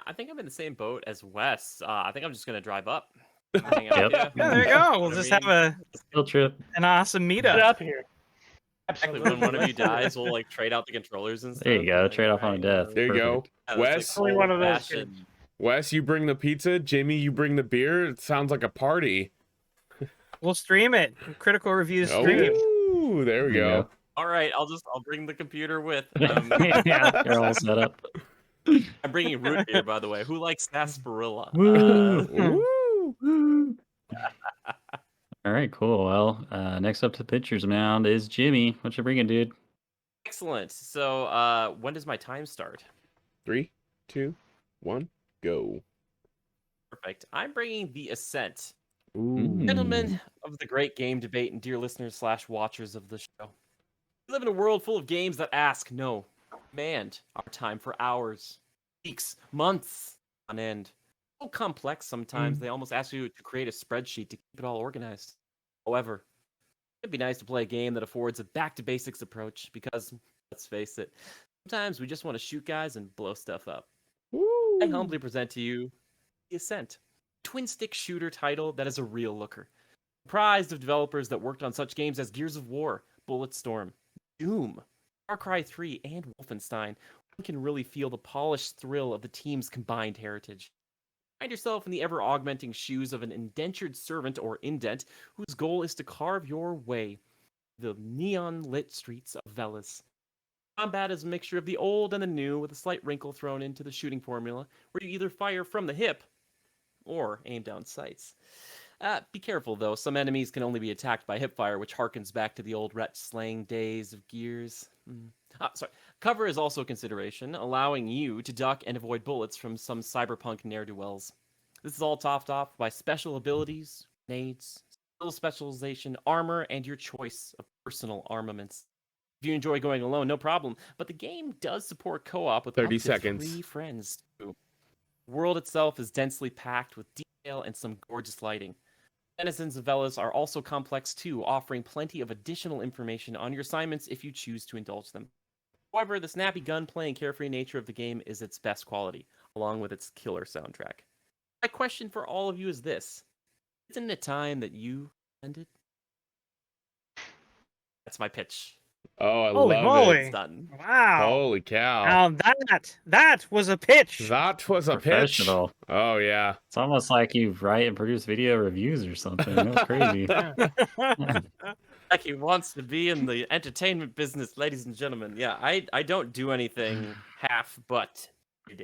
I think I'm in the same boat as Wes. I think I'm just gonna drive up. Hang out Yep. with ya. Yeah, there you go. We'll I just mean, have Skill trip. an awesome Get meetup. up here. Actually, Absolutely. when one of you dies, we'll like trade out the controllers and stuff. There you go. Like, Trade off on a right, death. There you go. Perfect. Yeah, that's, Wes? like, Only one of those old-fashioned- Wes, you bring the pizza. Jimmy, you bring the beer. It sounds like a party. We'll stream it. Critical Review stream. Oh, there we There you go. go. All right, I'll bring the computer with. Yeah, you're all set up. I'm bringing root beer, by the way. Who likes sarsaparilla? Woo. Woo! All right, cool. Well, next up to the pitcher's mound is Jimmy. What you bringing, dude? Excellent. So, when does my time start? 3, 2, 1, go. Perfect. I'm bringing the Ascent. Ooh. Gentlemen of the great game debate and dear listeners / watchers of the show. We live in a world full of games that ask, no, demand our time for hours, weeks, months on end. So complex sometimes, they almost ask you to create a spreadsheet to keep it all organized. However, it'd be nice to play a game that affords a back-to-basics approach because, let's face it, sometimes we just want to shoot guys and blow stuff up. I humbly present to you The Ascent, a twin-stick shooter title that is a real looker. Comprised of developers that worked on such games as Gears of War, Bulletstorm, Doom, Far Cry 3, and Wolfenstein, one can really feel the polished thrill of the team's combined heritage. Find yourself in the ever-augmenting shoes of an indentured servant or indent whose goal is to carve your way the neon-lit streets of Veles. Combat is a mixture of the old and the new with a slight wrinkle thrown into the shooting formula where you either fire from the hip or aim down sights. Be careful, though. Some enemies can only be attacked by hipfire, which harkens back to the old wretch-slaying days of Gears. Sorry. Cover is also a consideration, allowing you to duck and avoid bullets from some cyberpunk ne'er-do-wells. This is all topped off by special abilities, nades, skill specialization, armor, and your choice of personal armaments. If you enjoy going alone, no problem, but the game does support co-op with 30 up to seconds. 3 friends, too. The world itself is densely packed with detail and some gorgeous lighting. Denizens of Veles are also complex too, offering plenty of additional information on your assignments if you choose to indulge them. However, the snappy gunplay and carefree nature of the game is its best quality, along with its killer soundtrack. My question for all of you is this: isn't it time that you ended? That's my pitch. Oh, I Holy love moly. It's done. it. Wow. Holy cow. Now that was a pitch. That was a pitch. Professional. Oh, yeah. It's almost like you write and produce video reviews or something. That was crazy. Like he wants to be in the entertainment business, ladies and gentlemen. Yeah, I don't do anything half-butt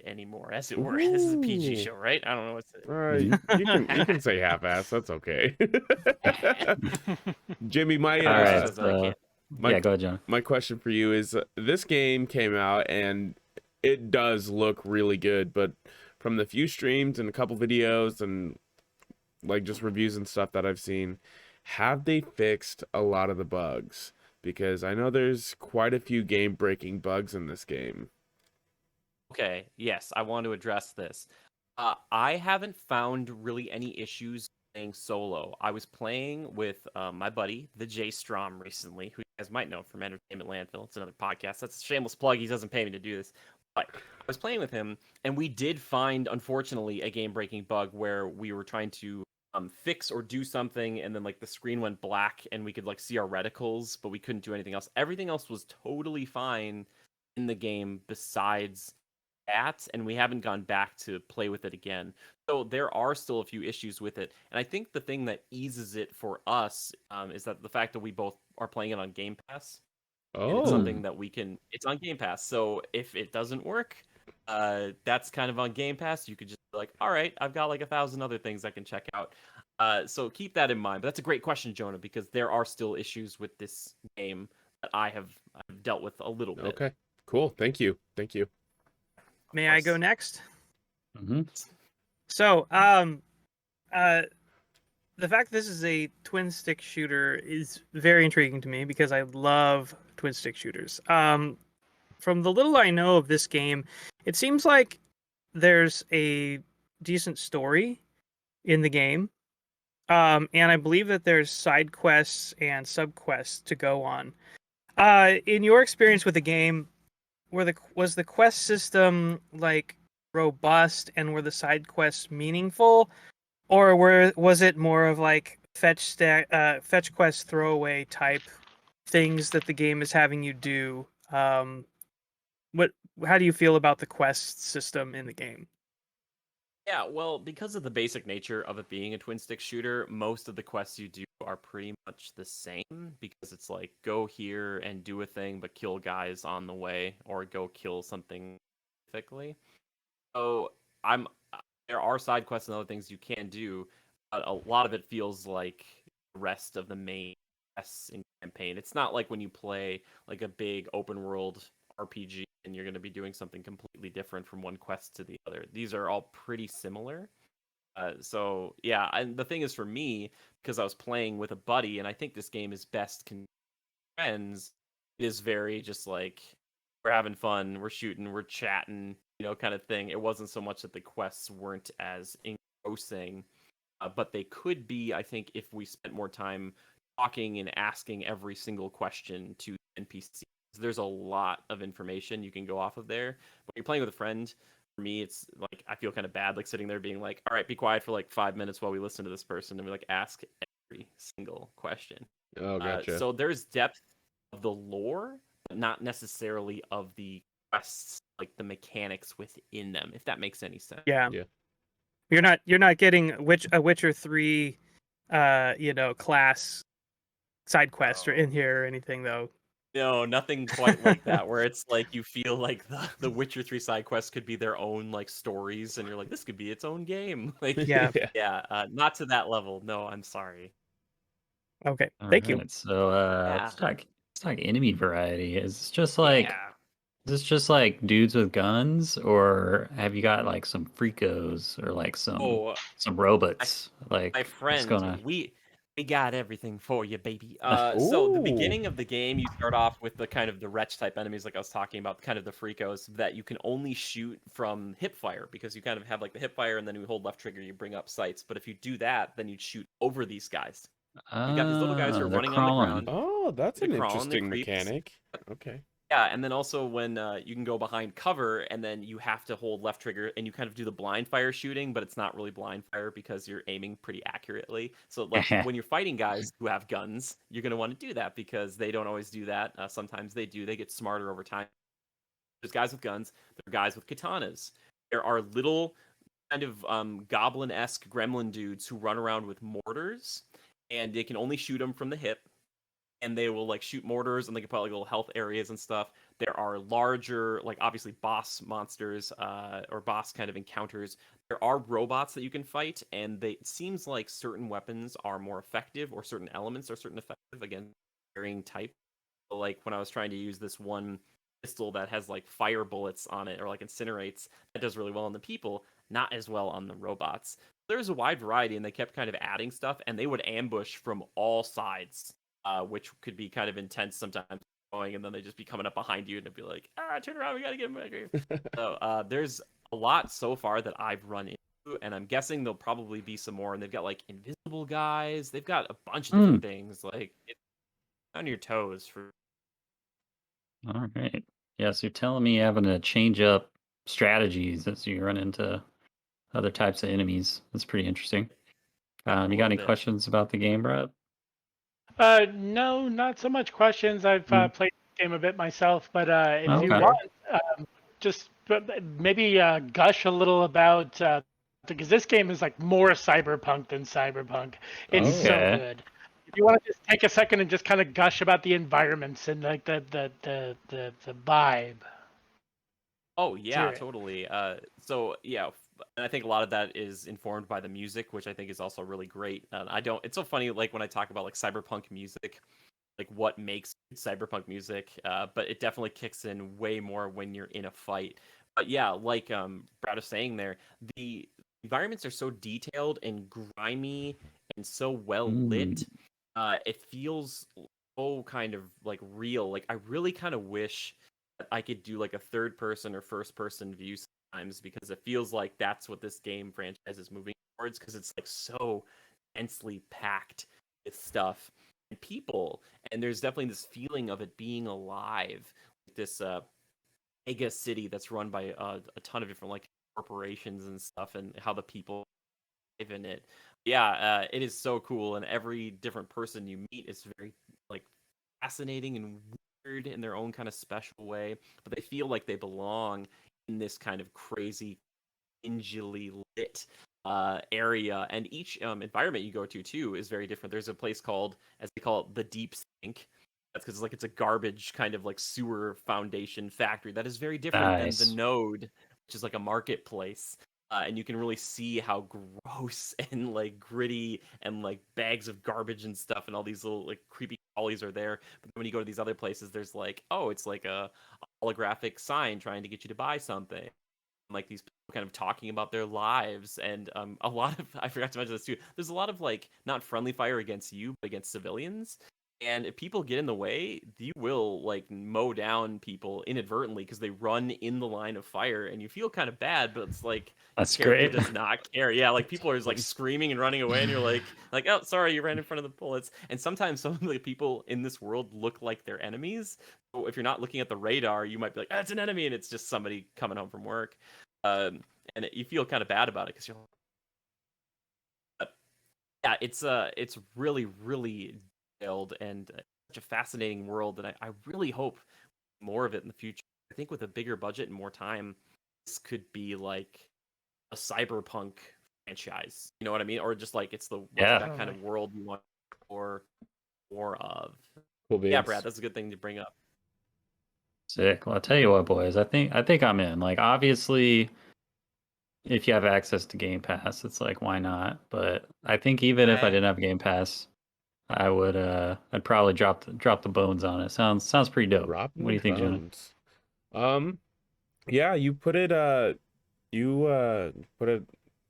anymore, as it were. This is a PG Ooh. show, right? I don't know what to say. All right. You can say half-ass. That's okay. Jimmy, All right. Says that I can't. Yeah, go ahead, John. my question for you is this game came out and it does look really good, but from the few streams and a couple videos and like just reviews and stuff that I've seen, have they fixed a lot of the bugs? Because I know there's quite a few game-breaking bugs in this game. Okay, yes, I want to address this. I haven't found really any issues playing solo. I was playing with my buddy, the J Strom, recently, who you guys might know from Entertainment Landfill. It's another podcast. That's a shameless plug. He doesn't pay me to do this. But I was playing with him, and we did find, unfortunately, a game-breaking bug where we were trying to fix or do something, and then like the screen went black, and we could like see our reticles, but we couldn't do anything else. Everything else was totally fine in the game besides that, and we haven't gone back to play with it again. So there are still a few issues with it, and I think the thing that eases it for us is that the fact that we both are playing it on Game Pass. And it's Oh, something that we can. It's on Game Pass, so if it doesn't work, that's kind of on Game Pass. You could just be like, all right, I've got like 1,000 other things I can check out. So keep that in mind. But that's a great question, Jonah, because there are still issues with this game that I've dealt with a little bit. okay, cool. Thank you. May I go next? Mm-hmm. So, the fact this is a twin stick shooter is very intriguing to me because I love twin stick shooters. From the little I know of this game, it seems like there's a decent story in the game. And I believe that there's side quests and subquests to go on. In your experience with the game, was the quest system like robust and were the side quests meaningful, or was it more of like fetch quest throwaway type things that the game is having you do? How do you feel about the quest system in the game? Yeah, well, because of the basic nature of it being a twin stick shooter, most of the quests you do are pretty much the same because it's like go here and do a thing but kill guys on the way or go kill something specifically. So I'm there are side quests and other things you can do, but a lot of it feels like the rest of the main quests in campaign. It's not like when you play like a big open world RPG and you're going to be doing something completely different from one quest to the other. These are all pretty similar. So yeah, and the thing is for me, because I was playing with a buddy, and I think this game is best friends, it is very just like we're having fun, we're shooting, we're chatting, kind of thing. It wasn't so much that the quests weren't as engrossing, but they could be, I think, if we spent more time talking and asking every single question to NPCs. There's a lot of information you can go off of there. When you're playing with a friend, for me, it's like I feel kind of bad, like sitting there being like, "All right, be quiet for like 5 minutes while we listen to this person," and we like ask every single question. Oh, gotcha. So there's depth of the lore, but not necessarily of the quests, like the mechanics within them. If that makes any sense. Yeah. Yeah. You're not getting a Witcher 3 class side quest or in here or anything though. No, nothing quite like that, where it's like you feel like the Witcher 3 side quests could be their own like stories, and you're like, this could be its own game. Like, Yeah. not to that level. No, I'm sorry. Okay. All Thank you. right, so Yeah. it's like enemy variety. Is just like Yeah. is this just like dudes with guns, or have you got like some freakos or like Oh, some robots? Like my what's friend, going on? we got everything for you, baby. So the Ooh. beginning of the game, you start off with the kind of the wretch type enemies, like I was talking about, kind of the freakos that you can only shoot from hip fire because you kind of have like the hip fire, and then you hold left trigger, you bring up sights. But if you do that, then you'd shoot over these guys. You got these little guys who are They're running on the crawling. ground. Oh, that's They an crawl and they interesting creeps. mechanic. Okay. Yeah, and then also when you can go behind cover, and then you have to hold left trigger, and you kind of do the blind fire shooting, but it's not really blind fire because you're aiming pretty accurately. So like when you're fighting guys who have guns, you're gonna want to do that because they don't always do that. Sometimes they do. They get smarter over time. There's guys with guns. There are guys with katanas. There are little kind of goblin-esque gremlin dudes who run around with mortars, and they can only shoot them from the hip. And they will like shoot mortars, and they can put like little health areas and stuff. There are larger, like obviously boss monsters or boss kind of encounters. There are robots that you can fight, and it seems like certain weapons are more effective, or certain elements are certain effective against varying type. So, like when I was trying to use this one pistol that has like fire bullets on it, or like incinerates, that does really well on the people, not as well on the robots. There's a wide variety, and they kept kind of adding stuff, and they would ambush from all sides. Which could be kind of intense sometimes, going, and then they just be coming up behind you, and it'd be like, turn around, we gotta get him back here. So there's a lot so far that I've run into, and I'm guessing there'll probably be some more. And they've got like invisible guys, they've got a bunch of different things. Like it's on your toes for. All right. Yeah, so you're telling me having to change up strategies as you run into other types of enemies. That's pretty interesting. You got little any bit. questions about the game, Brad? No, not so much questions. I've played the game a bit myself, but if you Okay. want, just maybe gush a little about because this game is like more cyberpunk than cyberpunk. It's so Okay. good. If you want to just take a second and just kind of gush about the environments and like the vibe. Oh Let's hear yeah, it. totally. So yeah, and I think a lot of that is informed by the music, which I think is also really great. I don't. It's so funny, like when I talk about like cyberpunk music, like what makes cyberpunk music, but it definitely kicks in way more when you're in a fight. But yeah, like Brad was saying there, the environments are so detailed and grimy and so well lit. It feels so kind of like real. Like I really kind of wish that I could do like a third person or first person view sometimes, because it feels like that's what this game franchise is moving towards, because it's like so densely packed with stuff and people, and there's definitely this feeling of it being alive, this mega city that's run by a ton of different like corporations and stuff, and how the people live in it. Yeah, it is so cool, and every different person you meet is very like fascinating and weird in their own kind of special way, but they feel like they belong in this kind of crazy, ingely lit area. And each environment you go to too is very different. There's a place called, as they call it, the Deep Sink. That's because like it's a garbage kind of like sewer foundation factory that is very different than the Nice. Node, which is like a marketplace. And you can really see how gross and like gritty and like bags of garbage and stuff and all these little like creepy crawlies are there. But when you go to these other places, there's like, oh, it's like a holographic sign trying to get you to buy something. Like these people kind of talking about their lives, and a lot of, I forgot to mention this too, there's a lot of like not friendly fire against you but against civilians, and if people get in the way, you will like mow down people inadvertently because they run in the line of fire, and you feel kind of bad, but it's like That's the character great. does not care. Yeah, like people are just like screaming and running away, and you're like oh sorry, you ran in front of the bullets. And sometimes some of the people in this world look like they're enemies, so if you're not looking at the radar, you might be like, it's an enemy, and it's just somebody coming home from work. And you feel kind of bad about it because you're like, yeah, it's really really detailed and such a fascinating world, and I really hope more of it in the future. I think with a bigger budget and more time, this could be like a cyberpunk franchise. You know what I mean? Or just like it's the Yeah. that kind of world you want more of. Cool Yeah, beans. Brad, that's a good thing to bring up. Sick. Well, I'll tell you what, boys. I think I'm in. Like, obviously, if you have access to Game Pass, it's like, why not? But I think even if I Right. didn't have Game Pass, I would I'd probably drop the bones on it. Sounds pretty dope. Dropping What do the you think, Jonah? bones. Yeah, you put it put it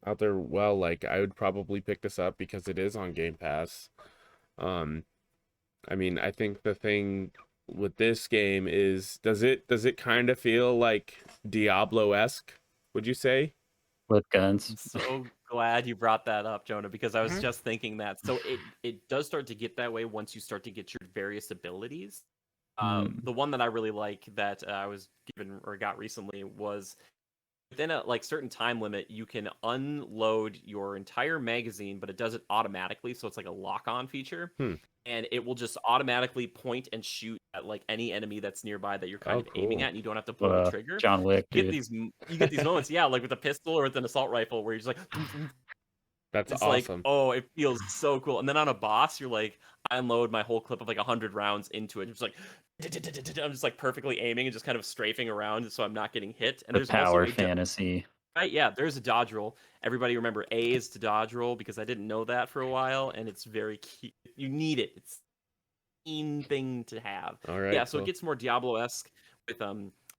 out there well. Like I would probably pick this up because it is on Game Pass. Um, I mean, I think the thing with this game is does it kind of feel like Diablo-esque, would you say? With I'm guns. so glad you brought that up, Jonah, because I was Mhm. just thinking that. So it does start to get that way once you start to get your various abilities. The one that I really like that I was given or got recently was within a like certain time limit, you can unload your entire magazine, but it does it automatically, so it's like a lock-on feature. Hmm. And it will just automatically point and shoot at like any enemy that's nearby that you're kind Oh, of aiming cool. at, and you don't have to pull the trigger. John Wick, You get dude. these moments, yeah, like with a pistol or with an assault rifle, where you're just like, That's it's like, awesome. oh, it feels so cool. And then on a boss, you're like, I unload my whole clip of like 100 rounds into it. It's like, I'm just like perfectly aiming and just kind of strafing around, so I'm not getting hit. And The there's also power a fantasy. right, yeah, there's a dodge roll. Everybody remember A is to dodge roll, because I didn't know that for a while, and it's very key. You need it. It's a keen thing to have. All right, Yeah, so it cool. gets more Diablo-esque with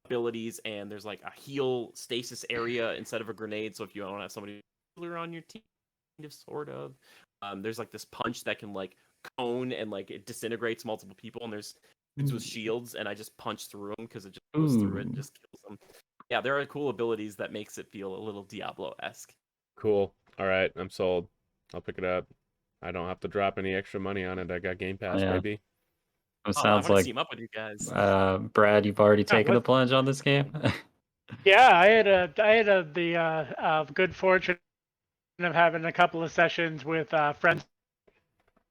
abilities, and there's like a heal stasis area instead of a grenade. So if you don't have somebody on your team, kind of sort of, there's like this punch that can like cone and like it disintegrates multiple people, and there's dudes with shields, and I just punch through them because it just goes through it and Ooh. just kills them. Yeah, there are cool abilities that makes it feel a little Diablo-esque. Cool. All right, I'm sold. I'll pick it up. I don't have to drop any extra money on it. I got Game Pass, Yeah. baby. It Oh, I sounds want to like team up with you guys. Brad, you've already Yeah, taken the plunge on this game. Yeah, I had the good fortune of having a couple of sessions with friends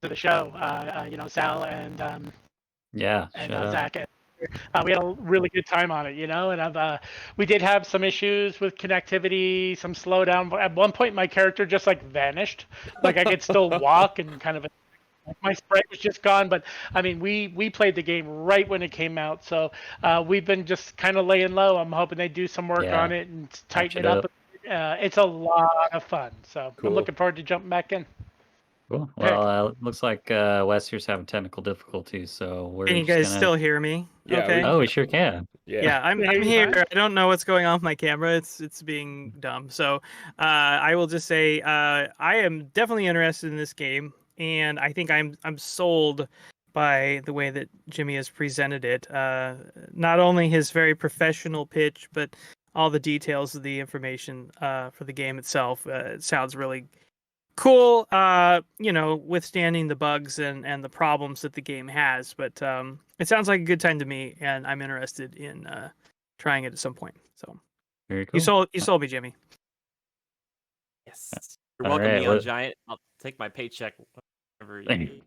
of the show, Sal and Yeah, shut up. Zach we had a really good time on it, and we did have some issues with connectivity, some slowdown. But at one point, my character just like vanished. Like I could still walk and kind of my sprite was just gone. But I mean, we played the game right when it came out, so we've been just kind of laying low. I'm hoping they do some work on it and tighten it up. It's a lot of fun, so I'm looking forward to jumping back in. Cool. Well, looks like Wes here's having technical difficulties, so we're Can you guys still hear me? Yeah, okay. we sure can. Yeah, I'm here. I don't know what's going on with my camera. It's being dumb. So I will just say I am definitely interested in this game, and I think I'm sold by the way that Jimmy has presented it. Not only his very professional pitch, but all the details of the information for the game itself. It sounds really cool, withstanding the bugs and the problems that the game has. But it sounds like a good time to me, and I'm interested in trying it at some point. So very cool. You sold me, Jimmy. Yes. You're welcome, Neon Giant. I'll take my paycheck.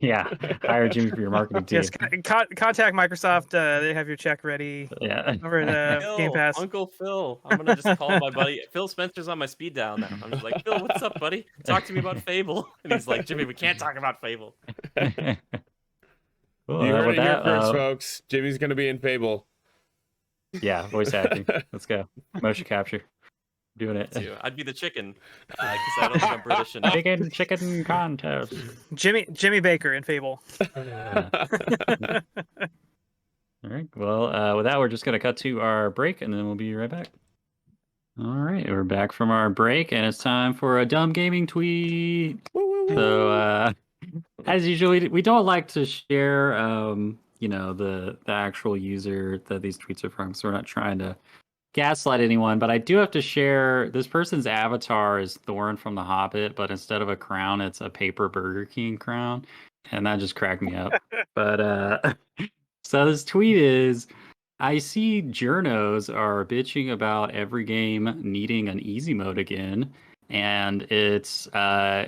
Yeah, hire Jimmy for your marketing team. Yes, contact Microsoft. They have your check ready. Yeah. Over the Game Pass. Uncle Phil. I'm gonna just call my buddy Phil Spencer's on my speed dial now. I'm just like, Phil, what's up, buddy? Talk to me about Fable. And he's like, Jimmy, we can't talk about Fable. Cool. You heard it here first, folks. Jimmy's gonna be in Fable. Yeah, voice acting. Let's go. Motion capture. Doing it. I'd be the chicken because I don't think I'm British enough. Chicken contest. Jimmy Baker in Fable. All right. Well, with that, we're just gonna cut to our break, and then we'll be right back. All right, we're back from our break, and it's time for a dumb gaming tweet. So, as usual, we don't like to share, the actual user that these tweets are from, so we're not trying to gaslight anyone, but I do have to share this person's avatar is Thorin from The Hobbit, but instead of a crown, it's a paper Burger King crown, and that just cracked me up. But so this tweet is, I see journos are bitching about every game needing an easy mode again, and it's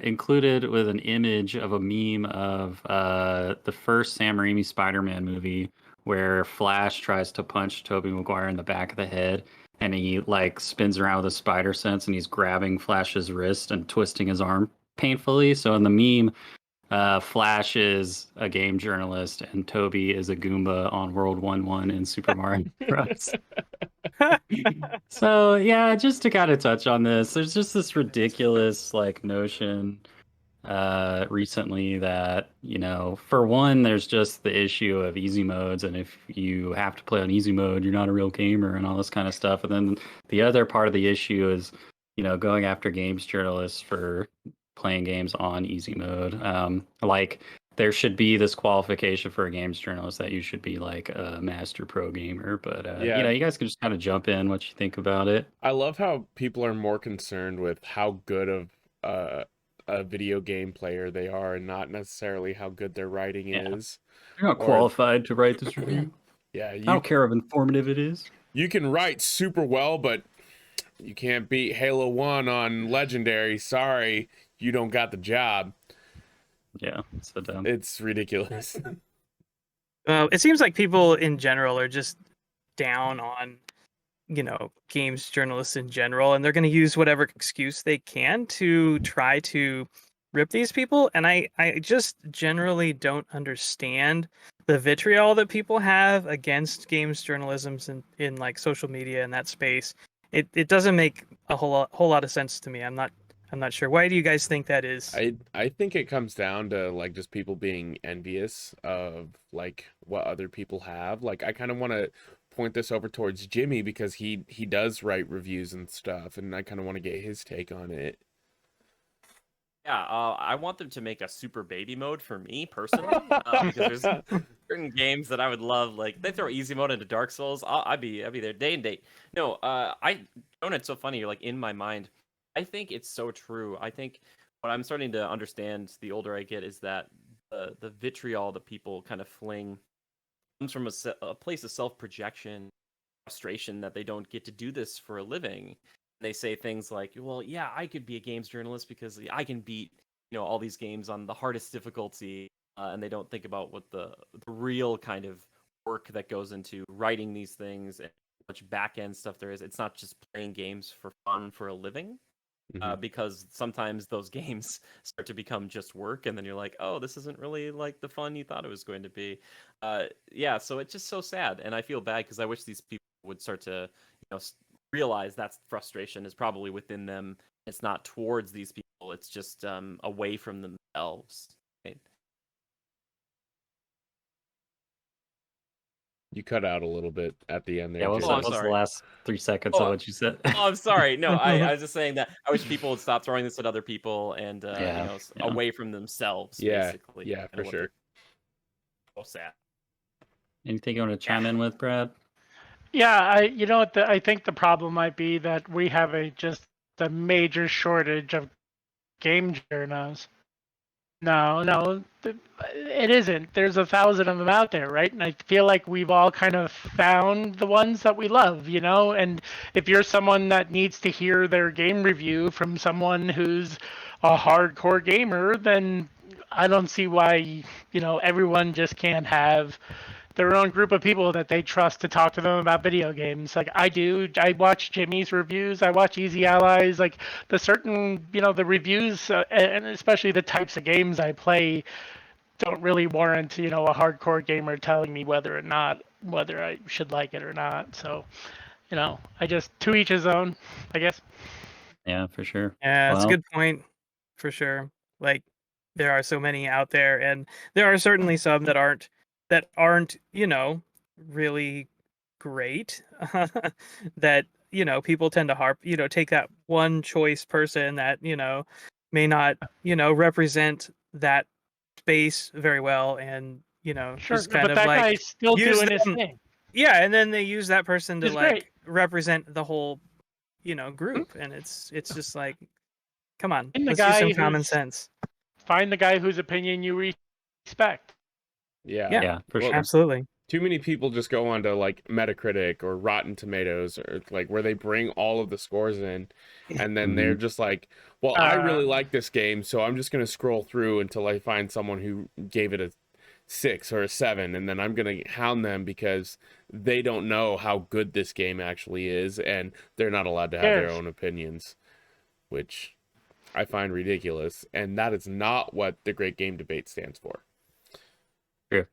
included with an image of a meme of the first Sam Raimi Spider-Man movie, where Flash tries to punch Tobey Maguire in the back of the head, and he like spins around with a spider sense, and he's grabbing Flash's wrist and twisting his arm painfully. So in the meme, Flash is a game journalist, and Toby is a Goomba on World 1-1 in Super Mario Bros. So yeah, just to kind of touch on this, there's just this ridiculous like notion recently that, for one, there's just the issue of easy modes, and if you have to play on easy mode, you're not a real gamer and all this kind of stuff. And then the other part of the issue is, going after games journalists for playing games on easy mode. Like there should be this qualification for a games journalist that you should be like a master pro gamer. But you guys can just kind of jump in what you think about it. I love how people are more concerned with how good of a video game player they are, and not necessarily how good their writing is. You're not qualified to write this review. Yeah, I don't care how informative it is. You can write super well, but you can't beat Halo 1 on Legendary. Sorry, you don't got the job. Yeah, it's so dumb. It's ridiculous. It seems like people in general are just down on games journalists in general, and they're going to use whatever excuse they can to try to rip these people. And I just generally don't understand the vitriol that people have against games journalism in like social media and that space. It doesn't make a whole lot of sense to me. I'm not sure. Why do you guys think that is? I think it comes down to like just people being envious of like what other people have. Like I kind of want to point this over towards Jimmy because he does write reviews and stuff, and I kind of want to get his take on it. Yeah, I want them to make a super baby mode for me personally, because there's certain games that I would love. Like they throw easy mode into Dark Souls, I'd be there day and date. No, it's so funny. You're like in my mind. I think it's so true. I think what I'm starting to understand the older I get is that the vitriol that people kind of fling comes from a place of self-projection, frustration that they don't get to do this for a living. They say things like, well, yeah, I could be a games journalist because I can beat, all these games on the hardest difficulty. And they don't think about what the real kind of work that goes into writing these things and how much back end stuff there is. It's not just playing games for fun for a living. Because sometimes those games start to become just work, and then you're like, oh, this isn't really like the fun you thought it was going to be. Yeah, so it's just so sad, and I feel bad because I wish these people would start to, realize that frustration is probably within them. It's not towards these people; it's just away from themselves. Right? You cut out a little bit at the end there. Yeah, Jimmy. what's the last 3 seconds of what you said? Oh, I'm sorry. No, I was just saying that I wish people would stop throwing this at other people and away from themselves. Basically. Yeah, for sure. So sad. Anything you want to chime in with, Brad? Yeah, I think the problem might be that we have just a major shortage of game journos. No, it isn't. There's 1,000 of them out there, right? And I feel like we've all kind of found the ones that we love, And if you're someone that needs to hear their game review from someone who's a hardcore gamer, then I don't see why, everyone just can't have their own group of people that they trust to talk to them about video games. Like I do. I watch Jimmy's reviews. I watch Easy Allies. Like the certain, the reviews, and especially the types of games I play don't really warrant, a hardcore gamer telling me whether I should like it or not. So, I just, to each his own, I guess. Yeah, for sure. Yeah, that's a good point, for sure. Like, there are so many out there, and there are certainly some that aren't, really great. That, people tend to take that one choice person that, may not, represent that space very well, and, Sure, just kind but of that like guy's still use doing his them. thing. Yeah, and then they use that person to It's like great. represent the whole, group, and it's just like, come on, And the let's use guy some common who's- sense. Find the guy whose opinion you respect. Yeah, for sure. Absolutely. Too many people just go on to like Metacritic or Rotten Tomatoes or like where they bring all of the scores in, and then they're just like, well, I really like this game, so I'm just gonna scroll through until I find someone who gave it a 6 or a 7, and then I'm gonna hound them because they don't know how good this game actually is, and they're not allowed to have their own opinions, which I find ridiculous, and that is not what the Great Game Debate stands for. True.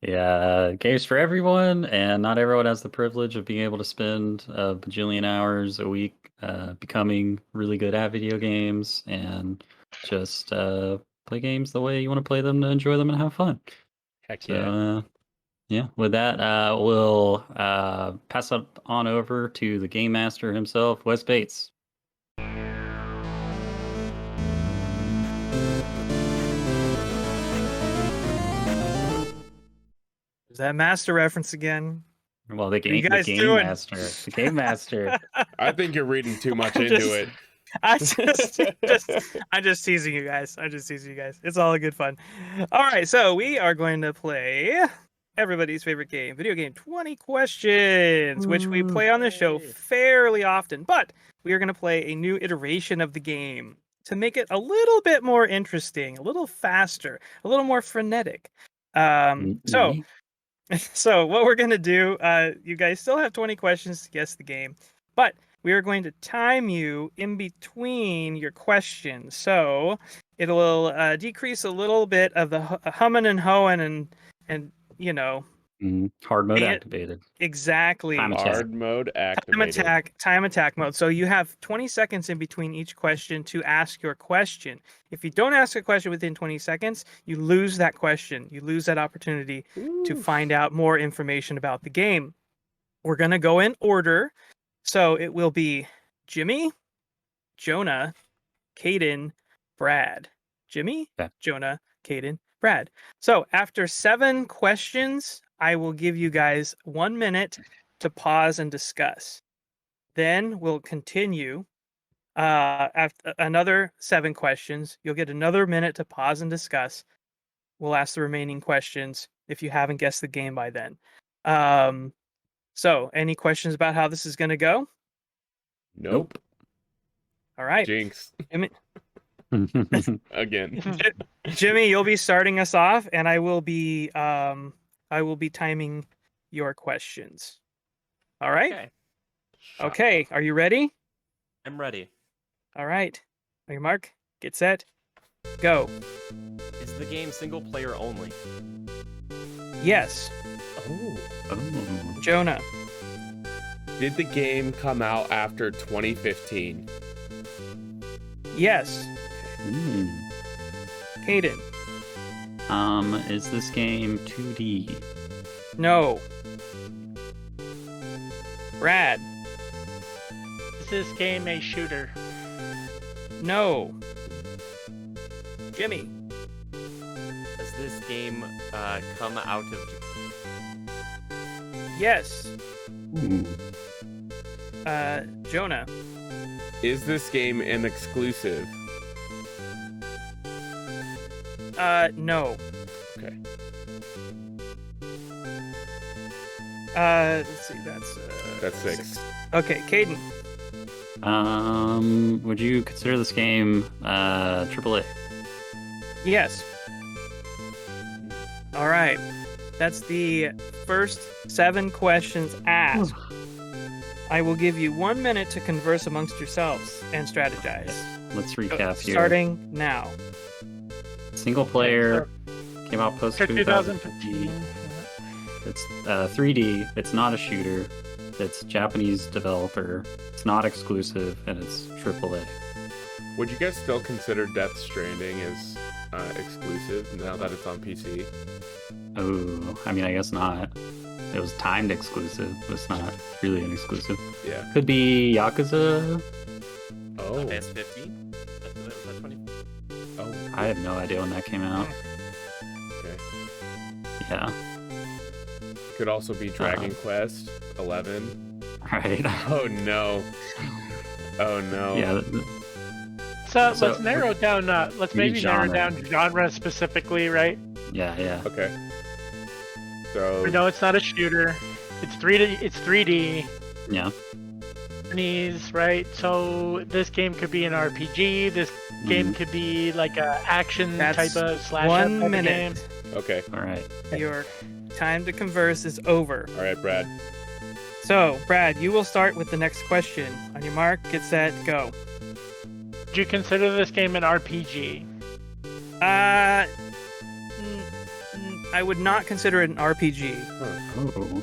Yeah, games for everyone, and not everyone has the privilege of being able to spend a bajillion hours a week becoming really good at video games and just play games the way you want to play them to enjoy them and have fun. Heck yeah. So, yeah, with that, we'll pass it on over to the game master himself, Wes Bates. Is that master reference again? Well, the you game guys doing? master. The game master. I think you're reading too much into it. I'm just teasing you guys. It's all good fun. All right, so we are going to play everybody's favorite game, video game 20 questions, which we play on the show fairly often, but we are going to play a new iteration of the game to make it a little bit more interesting, a little faster, a little more frenetic. So what we're going to do, you guys still have 20 questions to guess the game, but we are going to time you in between your questions. So it will decrease a little bit of the humming and hoeing and hard mode activated. Exactly. Hard mode activated. Time attack mode. So you have 20 seconds in between each question to ask your question. If you don't ask a question within 20 seconds, you lose that question. You lose that opportunity to find out more information about the game. We're going to go in order. So it will be Jimmy, Jonah, Kaedhen, Brad. Jimmy, Jonah, Kaedhen, Brad. So after 7 questions, I will give you guys 1 minute to pause and discuss. Then we'll continue. After another 7 questions, you'll get another minute to pause and discuss. We'll ask the remaining questions if you haven't guessed the game by then. So, any questions about how this is going to go? Nope. All right. Jinx. Again. Jimmy, you'll be starting us off, and I will be I will be timing your questions. All right? Okay. Okay, are you ready? I'm ready. All right. On your mark, get set, go. Is the game single player only? Yes. Oh. Oh. Jonah. Did the game come out after 2015? Yes. Hmm. Kaedhen. Is this game 2D? No. Brad. Is this game a shooter? No. Jimmy. Does this game come out of Japan? Yes. Ooh. Jonah. Is this game an exclusive? No. Okay. Let's see, that's That's 6. Okay, Kaedhen. Would you consider this game AAA? Yes. All right. That's the first 7 questions asked. I will give you 1 minute to converse amongst yourselves and strategize. Let's recap here. Starting now. Single player, came out post For 2015. 2015. It's 3D. It's not a shooter. It's Japanese developer. It's not exclusive, and it's AAA. Would you guys still consider Death Stranding as exclusive now that it's on PC? Oh, I mean, I guess not. It was timed exclusive, but it's not really an exclusive. Yeah. Could be Yakuza. Oh. PS15? That's 20. Oh. I have no idea when that came out. Okay. Yeah. Could also be Dragon Quest 11. Right. Oh no. Oh no. Yeah. So, So- let's narrow down. Let's maybe narrow genre. down genre specifically, right? Yeah. Okay. So We know it's not a shooter. It's 3D. It's 3D. Yeah. Japanese, right? So this game could be an RPG. This game could be like a action That's type of slash 1 game. minute. okay. All right. Your time to converse is over. All right, Brad. So, Brad, you will start with the next question. On your mark, get set, go. Would you consider this game an RPG? I would not consider it an RPG. Oh.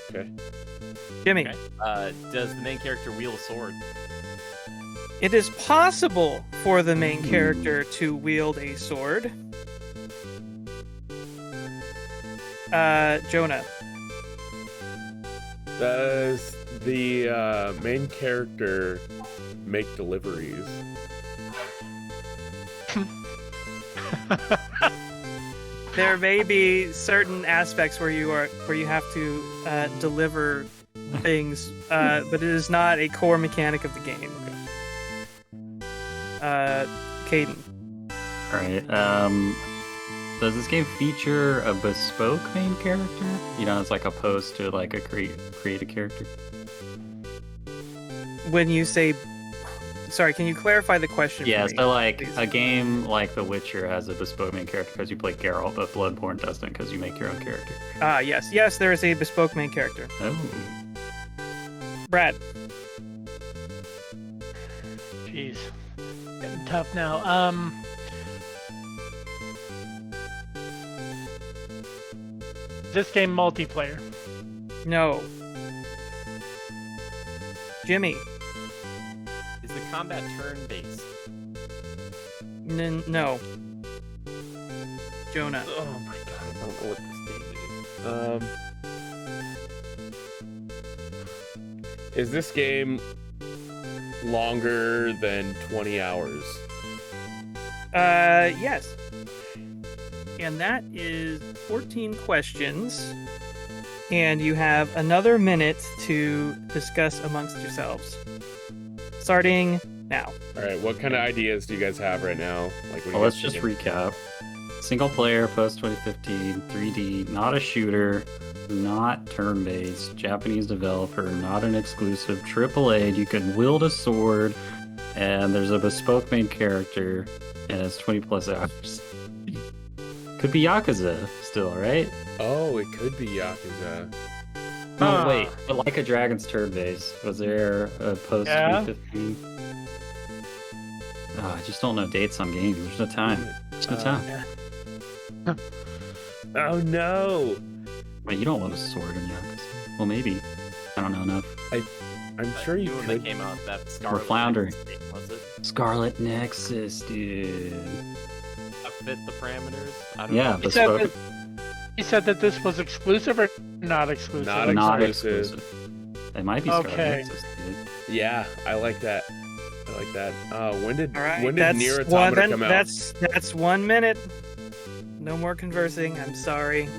Okay. Jimmy, Okay. Does the main character wield a sword? it is possible for the main character to wield a sword. Jonah. Does the main character make deliveries? There may be certain aspects where you have to deliver things, but it is not a core mechanic of the game. Kaedhen. All right. Does this game feature a bespoke main character? You know, it's like opposed to like a create a character. When you say, sorry, can you clarify the question? Yeah. for me, So like please? a game like The Witcher has a bespoke main character because you play Geralt, but Bloodborne doesn't because you make your own character. Yes, there is a bespoke main character. Oh. Brad. Jeez, getting tough now. This game multiplayer. No. Jimmy. Is the combat turn-based? No. Jonah. Oh my god, I don't know what this game is. Is this game longer than 20 hours? Yes. And that is 14 questions. And you have another minute to discuss amongst yourselves. Starting now. All right, what kind of ideas do you guys have right now? Like, what do you Well, let's guys just thinking? recap. Single player, post 2015, 3D, not a shooter, not turn-based, Japanese developer, not an exclusive, AAA. You can wield a sword, and there's a bespoke main character, and it's 20 plus hours. Could be Yakuza still, right? Oh, it could be Yakuza. Oh wait, but like a Dragon's turn-based. Was there a post 315? Oh, I just don't know dates on games. There's no time. There's no time. Oh no! Wait, you don't want a sword in Yakuza? Well, maybe. I don't know enough. I'm sure you when could. they came out, that Scarlet floundering. Nexus game, was it? Scarlet Nexus, dude. That fit the parameters? I don't Yeah, know. bespoke. You said that this was exclusive or not exclusive? Not exclusive. It might be Scarlet Okay. Nexus, dude. Yeah, I like that. I like that. When did All right, when did that's Nier one. Automata come out? That's 1 minute. No more conversing. I'm sorry.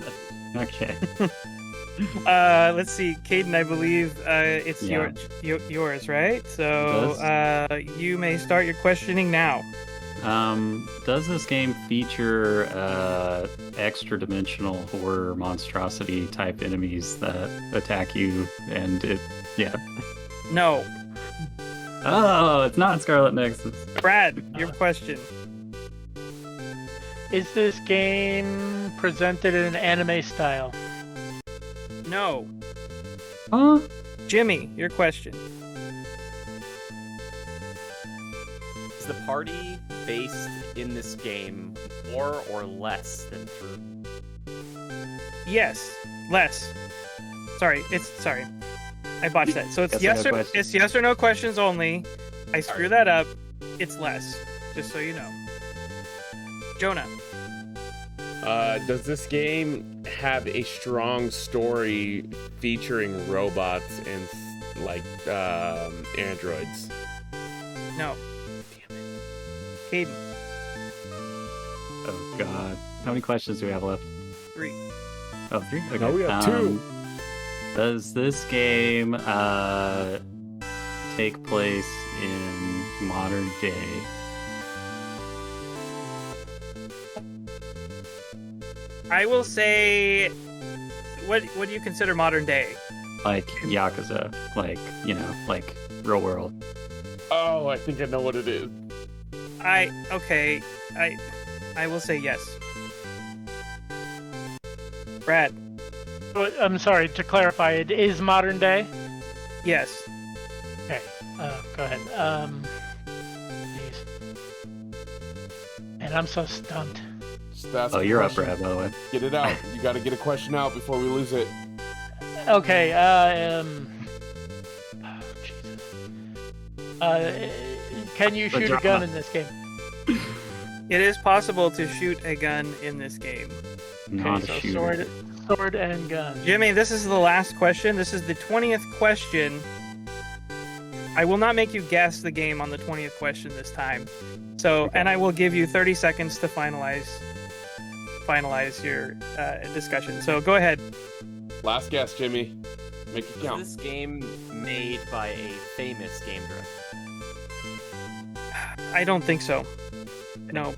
Okay. Let's see, Kaedhen. I believe it's Yeah. yours, right? So you may start your questioning now. Does this game feature extra dimensional horror monstrosity type enemies that attack you yeah. No, Oh, it's not Scarlet Nexus. Brad, your question. Is this game presented in an anime style? No, Huh? Jimmy, your question. Is the party based in this game more or less than 3? Yes, less. Sorry. I botched that. So it's Yes or no question. it's yes or no questions only. I screw Sorry. that up. It's less. Just so you know. Jonah. Does this game have a strong story featuring robots and androids? No. Kaedhen. Oh god. How many questions do we have left? 3. Oh, 3? Okay. No, we have 2. Does this game take place in modern day? I will say, what do you consider modern day? Like Yakuza, like real world. Oh, I think I know what it is. I will say yes. Brad. I'm sorry, to clarify, it is modern day? Yes. Okay, go ahead. Jeez. And I'm so stumped. Just ask Oh, a you're up, question. Brad, by the way. Get it out. You got to get a question out before we lose it. Okay, Jesus. Can you shoot a gun in this game? It is possible to shoot a gun in this game. Not Okay, a so shooter. sword and gun. Jimmy, this is the last question. This is the 20th question. I will not make you guess the game on the 20th question this time. So, and I will give you 30 seconds to finalize your discussion. So go ahead. Last guess, Jimmy. Make it Is count. this game made by a famous game director? I don't think so. No.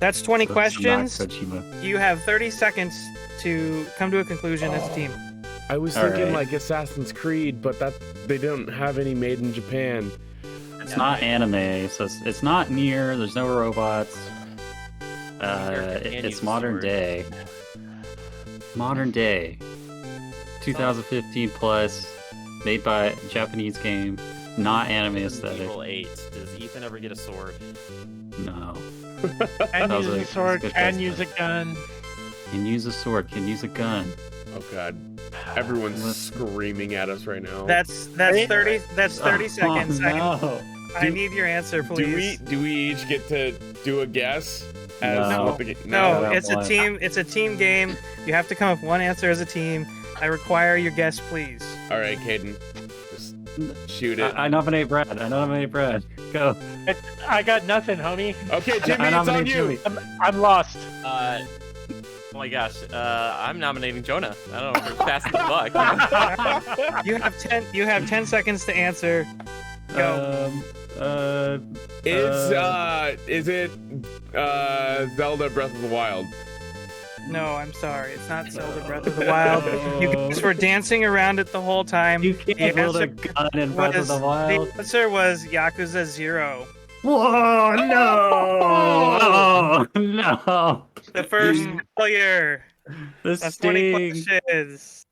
That's 20 So it's not questions. Kojima. You have 30 seconds to come to a conclusion as a team. I was All thinking right. like Assassin's Creed, but they don't have any made in Japan. It's not anime, so it's not Nier. There's no robots. Can It's use modern sword. day. Modern day. 2015 plus, made by Japanese game, not anime aesthetic. Evil 8. Does Ethan ever get a sword? No. Can That was use a- a sword, that's a good can question. use a gun. Can use a sword, can use a gun. Oh god, everyone's Listen. screaming at us right now. That's 30 seconds. No. I need your answer, please. Do we each get to do a guess? As No. what the No, No, it's a boy. team. It's a team game. You have to come up with one answer as a team. I require your guess, please. All right, Kaedhen, just shoot it. I nominate Brad. Go. I got nothing, homie. Okay, Jimmy, I it's on nominate you. Jimmy. I'm lost. Oh my gosh, I'm nominating Jonah. I don't know if we're passing the buck. You have 10 seconds to answer. Go. Is it Zelda Breath of the Wild? No, I'm sorry. It's not Zelda Breath of the Wild. You guys were dancing around it the whole time. You can't The build a answer gun in Breath of the Wild. The answer was Yakuza 0. Whoa, no! Oh, no! The first failure The of 20 sting. questions.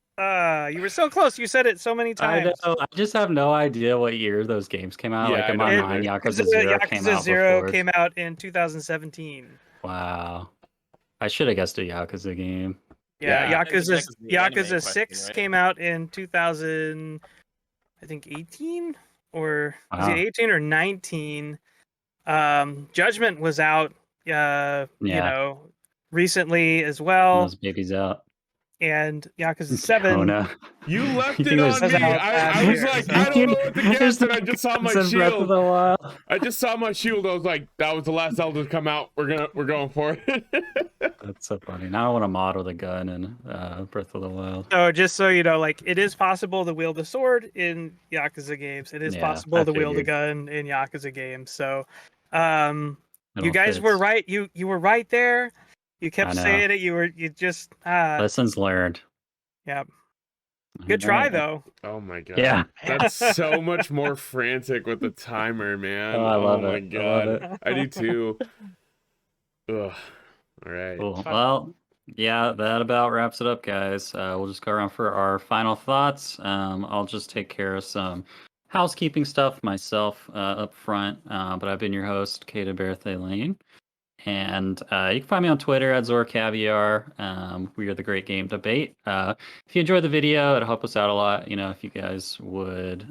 You were so close. You said it so many I know. times. I just have no idea what year those games came out. Yeah, Like I in my don't mind, either. Yakuza 0 came Yakuza out 0 before. came out in 2017. Wow. I should have guessed a Yakuza game. Yeah, Yeah. The anime Yakuza question, 6 right? came out in 2000, I think 18, or was it Wow. 18 or 19? Judgment was out, Yeah. recently as And well, those babies out. and Yakuza 7 Kona. You left He it was- on me. out I last was year, like, so- I don't know what to guess, There's and I just saw my some Breath of shield. the Wild. I just saw my shield. I was like, that was the last Zelda to come out. We're going for it. That's so funny. Now I want to model the gun in Breath of the Wild. So just so you know, like, it is possible to wield a sword in Yakuza games. It is Yeah, possible I to wield a figured. gun in Yakuza games. So, It you all guys were fits. right. You were right there. You kept I know. saying it. You just Lessons learned. yeah. Good try Alright. though. Oh my god. Yeah. That's so much more frantic with the timer, man. Oh, I love my it. I love god. it. I do too. Ugh. All right. Cool. Fun. Well, yeah, that about wraps it up, guys. We'll just go around for our final thoughts. I'll just take care of some housekeeping stuff myself up front. But I've been your host, Kaedhen Berthe Lane. And you can find me on Twitter at ZorCaviar. We are the Great Game Debate. If you enjoyed the video, it'll help us out a lot. If you guys would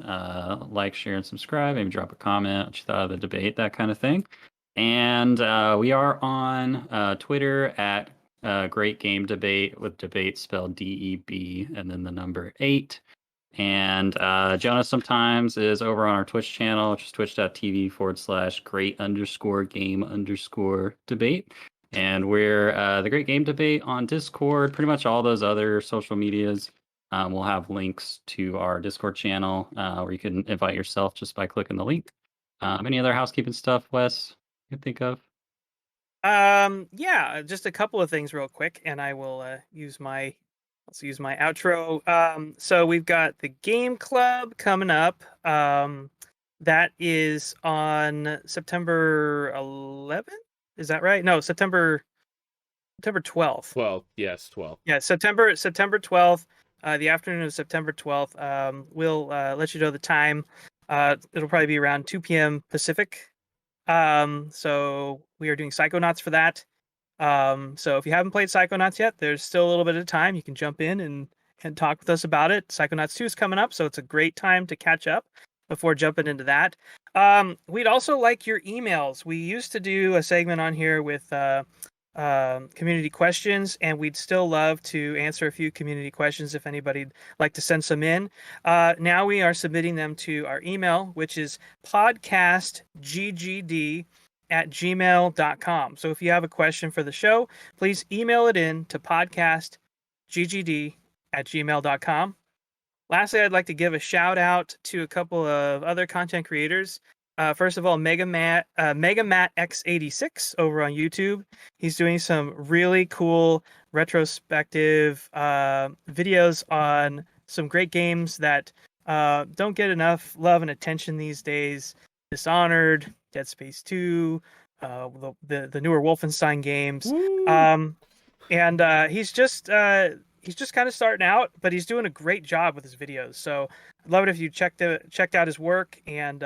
like, share, and subscribe, maybe drop a comment, what you thought of the debate, that kind of thing. And we are on Twitter at Great Game Debate, with debate spelled DEB and then the number 8. And Jonas sometimes is over on our Twitch channel, which is twitch.tv/great_game_debate. And we're the Great Game Debate on Discord, pretty much all those other social medias. We'll have links to our Discord channel where you can invite yourself just by clicking the link. Any other housekeeping stuff, Wes, you can think of? Yeah, just a couple of things real quick, and I will use my outro. So we've got the game club coming up. That is on September 11th. Is that right? No, September 12th. 12. Yes, 12. Yeah, September 12th. The afternoon of September 12th. We'll let you know the time. It'll probably be around 2 p.m. Pacific. So we are doing Psychonauts for that. So if you haven't played Psychonauts yet, there's still a little bit of time. You can jump in and talk with us about it. Psychonauts 2 is coming up, so it's a great time to catch up before jumping into that. We'd also like your emails. We used to do a segment on here with community questions, and we'd still love to answer a few community questions if anybody'd like to send some in. Now we are submitting them to our email, which is podcastggd@gmail.com. So if you have a question for the show, please email it in to podcastggd@gmail.com. Lastly, I'd like to give a shout out to a couple of other content creators. First of all, Mega Matt X86 over on YouTube. He's doing some really cool retrospective videos on some great games that don't get enough love and attention these days. Dishonored, Dead Space 2, the newer Wolfenstein games. And he's just kind of starting out, but he's doing a great job with his videos. So I'd love it if you checked out his work and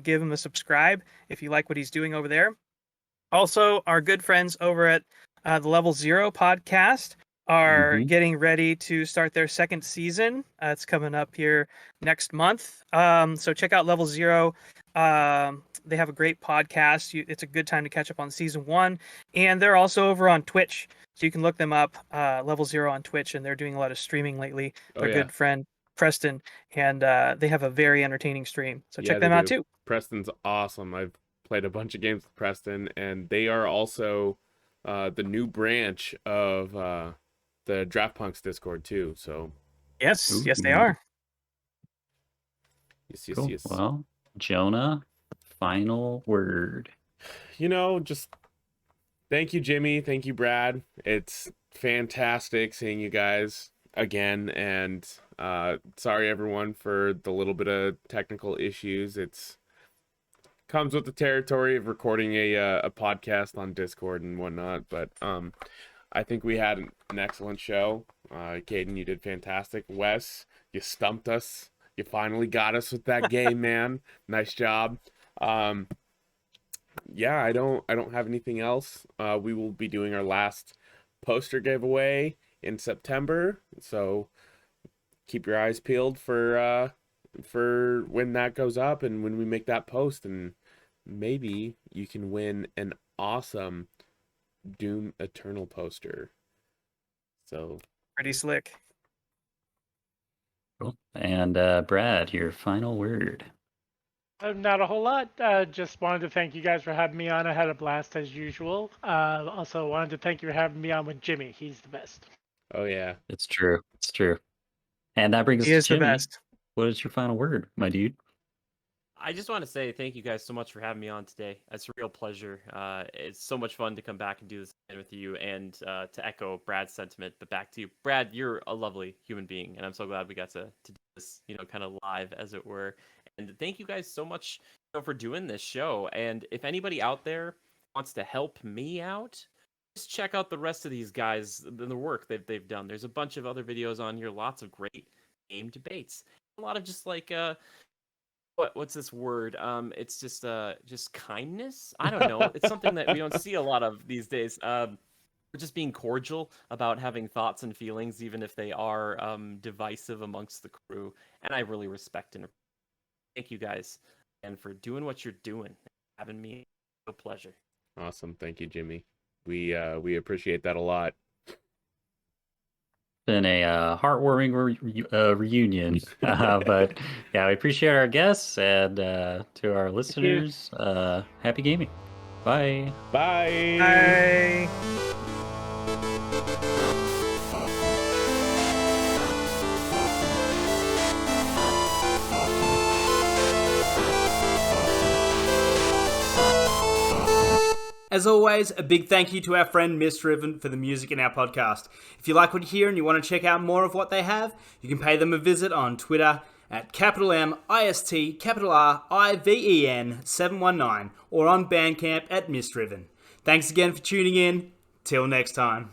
give him a subscribe if you like what he's doing over there. Also, our good friends over at the Level Zero podcast are getting ready to start their second season. It's coming up here next month. So check out Level Zero. They have a great podcast. It's a good time to catch up on season 1, and they're also over on Twitch. So you can look them up, Level Zero on Twitch, and they're doing a lot of streaming lately. Their good friend Preston, and they have a very entertaining stream. So check them out too. Preston's awesome. I've played a bunch of games with Preston, and they are also the new branch of the Draft Punks Discord too. So yes, they are. Cool. Yes. Well, Jonah, final word. Just thank you, Jimmy. Thank you, Brad. It's fantastic seeing you guys again. And sorry, everyone, for the little bit of technical issues. It's comes with the territory of recording a podcast on Discord and whatnot. But I think we had an excellent show. Kaedhen, you did fantastic. Wes, you stumped us. You finally got us with that game, man. Nice job. Yeah, I don't have anything else. We will be doing our last poster giveaway in September, so keep your eyes peeled for when that goes up and when we make that post, and maybe you can win an awesome Doom Eternal poster. So Pretty slick. Cool. And Brad, your final word. Not a whole lot. Just wanted to thank you guys for having me on. I had a blast as usual. Also wanted to thank you for having me on with Jimmy. He's the best. oh yeah. It's true. It's true. And that brings us He to is the Jimmy. best. What is your final word, my dude? I just want to say thank you guys so much for having me on today. It's a real pleasure. It's so much fun to come back and do this again with you, and to echo Brad's sentiment. But back to you, Brad. You're a lovely human being, and I'm so glad we got to do this, kind of live, as it were. And thank you guys so much, for doing this show. And if anybody out there wants to help me out, just check out the rest of these guys, the work they've done. There's a bunch of other videos on here, lots of great game debates, a lot of just like what's this word? It's just kindness. I don't know. It's something that we don't see a lot of these days. Just being cordial about having thoughts and feelings, even if they are divisive amongst the crew. And I really respect and thank you guys, and for doing what you're doing, having me. A pleasure. Awesome. Thank you, Jimmy. We appreciate that a lot. Been a heartwarming reunion. But yeah, we appreciate our guests, and to our listeners, happy gaming. Bye. Bye. Bye. As always, a big thank you to our friend Misdriven for the music in our podcast. If you like what you hear and you want to check out more of what they have, you can pay them a visit on Twitter at MIST_RIVEN719 or on Bandcamp at Misdriven. Thanks again for tuning in. Till next time.